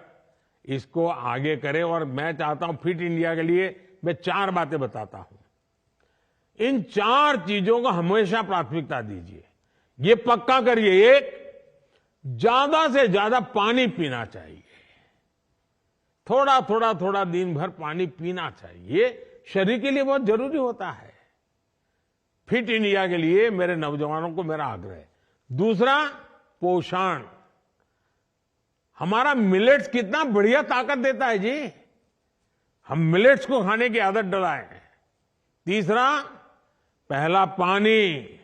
[SPEAKER 5] इसको आगे करे। और मैं चाहता हूं फिट इंडिया के लिए मैं 4 बातें बताता हूं। इन 4 चीजों को हमेशा प्राथमिकता दीजिए। ये पक्का करिए, एक, ज्यादा से ज्यादा पानी पीना चाहिए। थोड़ा दिन भर पानी पीना चाहिए, ये शरीर के लिए बहुत जरूरी होता है। फिट इंडिया के लिए मेरे नौजवानों को मेरा आग्रह है। दूसरा, पोषण। हमारा मिलेट्स कितना बढ़िया ताकत देता है जी, हम मिलेट्स को खाने की आदत डलाएं। तीसरा, पहला पानी,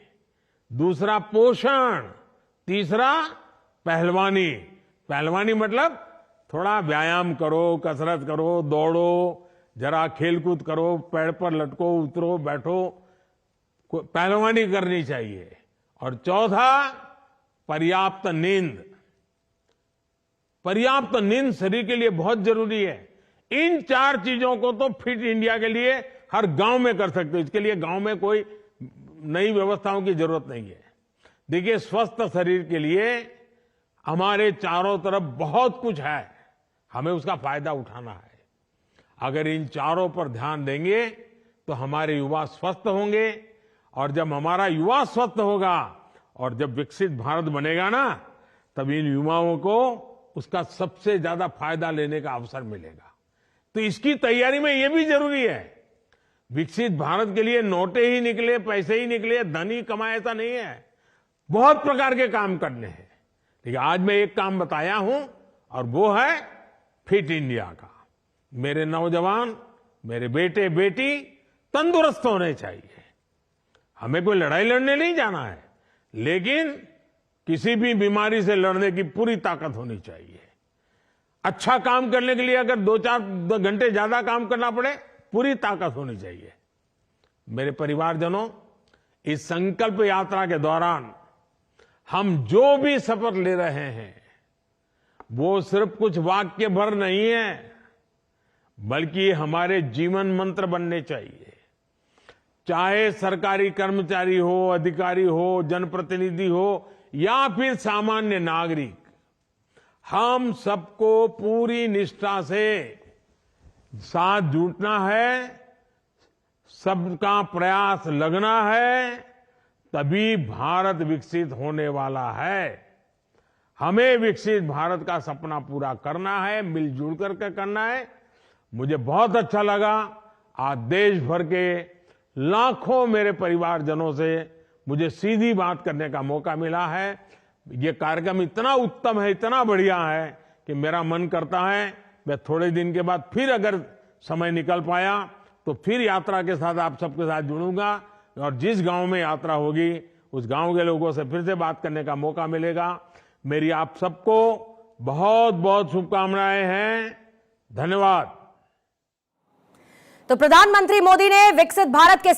[SPEAKER 5] दूसरा पोषण, तीसरा पहलवानी। पहलवानी मतलब थोड़ा व्यायाम करो, कसरत करो, दौड़ो, जरा खेलकूद करो, पेड़ पर लटको, उतरो, बैठो, पहलवानी करनी चाहिए। और चौथा, पर्याप्त नींद। पर्याप्त नींद शरीर के लिए बहुत जरूरी है। इन 4 चीजों को तो फिट इंडिया के लिए हर गांव में कर सकते हो। इसके लिए गांव में कोई नई व्यवस्थाओं की जरूरत नहीं है। देखिए, स्वस्थ शरीर के लिए हमारे चारों तरफ बहुत कुछ है, हमें उसका फायदा उठाना है। अगर इन चारों पर ध्यान देंगे तो हमारे युवा स्वस्थ होंगे, और जब हमारा युवा स्वस्थ होगा और जब विकसित भारत बनेगा ना, तब इन युवाओं को उसका सबसे ज्यादा फायदा लेने का अवसर मिलेगा। तो इसकी तैयारी में यह भी जरूरी है। विकसित भारत के लिए नोटे ही निकले, पैसे ही निकले, धन ही कमाए, ऐसा नहीं है। बहुत प्रकार के काम करने हैं। लेकिन आज मैं एक काम बताया हूं, और वो है फिट इंडिया का। मेरे नौजवान, मेरे बेटे बेटी तंदुरुस्त होने चाहिए। हमें कोई लड़ाई लड़ने नहीं जाना है, लेकिन किसी भी बीमारी से लड़ने की पूरी ताकत होनी चाहिए। अच्छा काम करने के लिए अगर 2-4 घंटे ज्यादा काम करना पड़े, पूरी ताकत होनी चाहिए। मेरे परिवारजनों, इस संकल्प यात्रा के दौरान हम जो भी शपथ ले रहे हैं, वो सिर्फ कुछ वाक्य भर नहीं है, बल्कि हमारे जीवन मंत्र बनने चाहिए। चाहे सरकारी कर्मचारी हो, अधिकारी हो, जनप्रतिनिधि हो, या फिर सामान्य नागरिक, हम सबको पूरी निष्ठा से साथ जुटना है, सबका प्रयास लगना है, तभी भारत विकसित होने वाला है। हमें विकसित भारत का सपना पूरा करना है, मिलजुल करके करना है। मुझे बहुत अच्छा लगा, आज देश भर के लाखों मेरे परिवारजनों से मुझे सीधी बात करने का मौका मिला है। ये कार्यक्रम इतना उत्तम है, इतना बढ़िया है कि मेरा मन करता है मैं थोड़े दिन के बाद फिर अगर समय निकल पाया तो फिर यात्रा के साथ आप सबके साथ जुड़ूंगा, और जिस गांव में यात्रा होगी उस गांव के लोगों से फिर से बात करने का मौका मिलेगा। मेरी आप सबको बहुत बहुत शुभकामनाएं हैं। धन्यवाद।
[SPEAKER 9] तो प्रधानमंत्री मोदी ने विकसित भारत के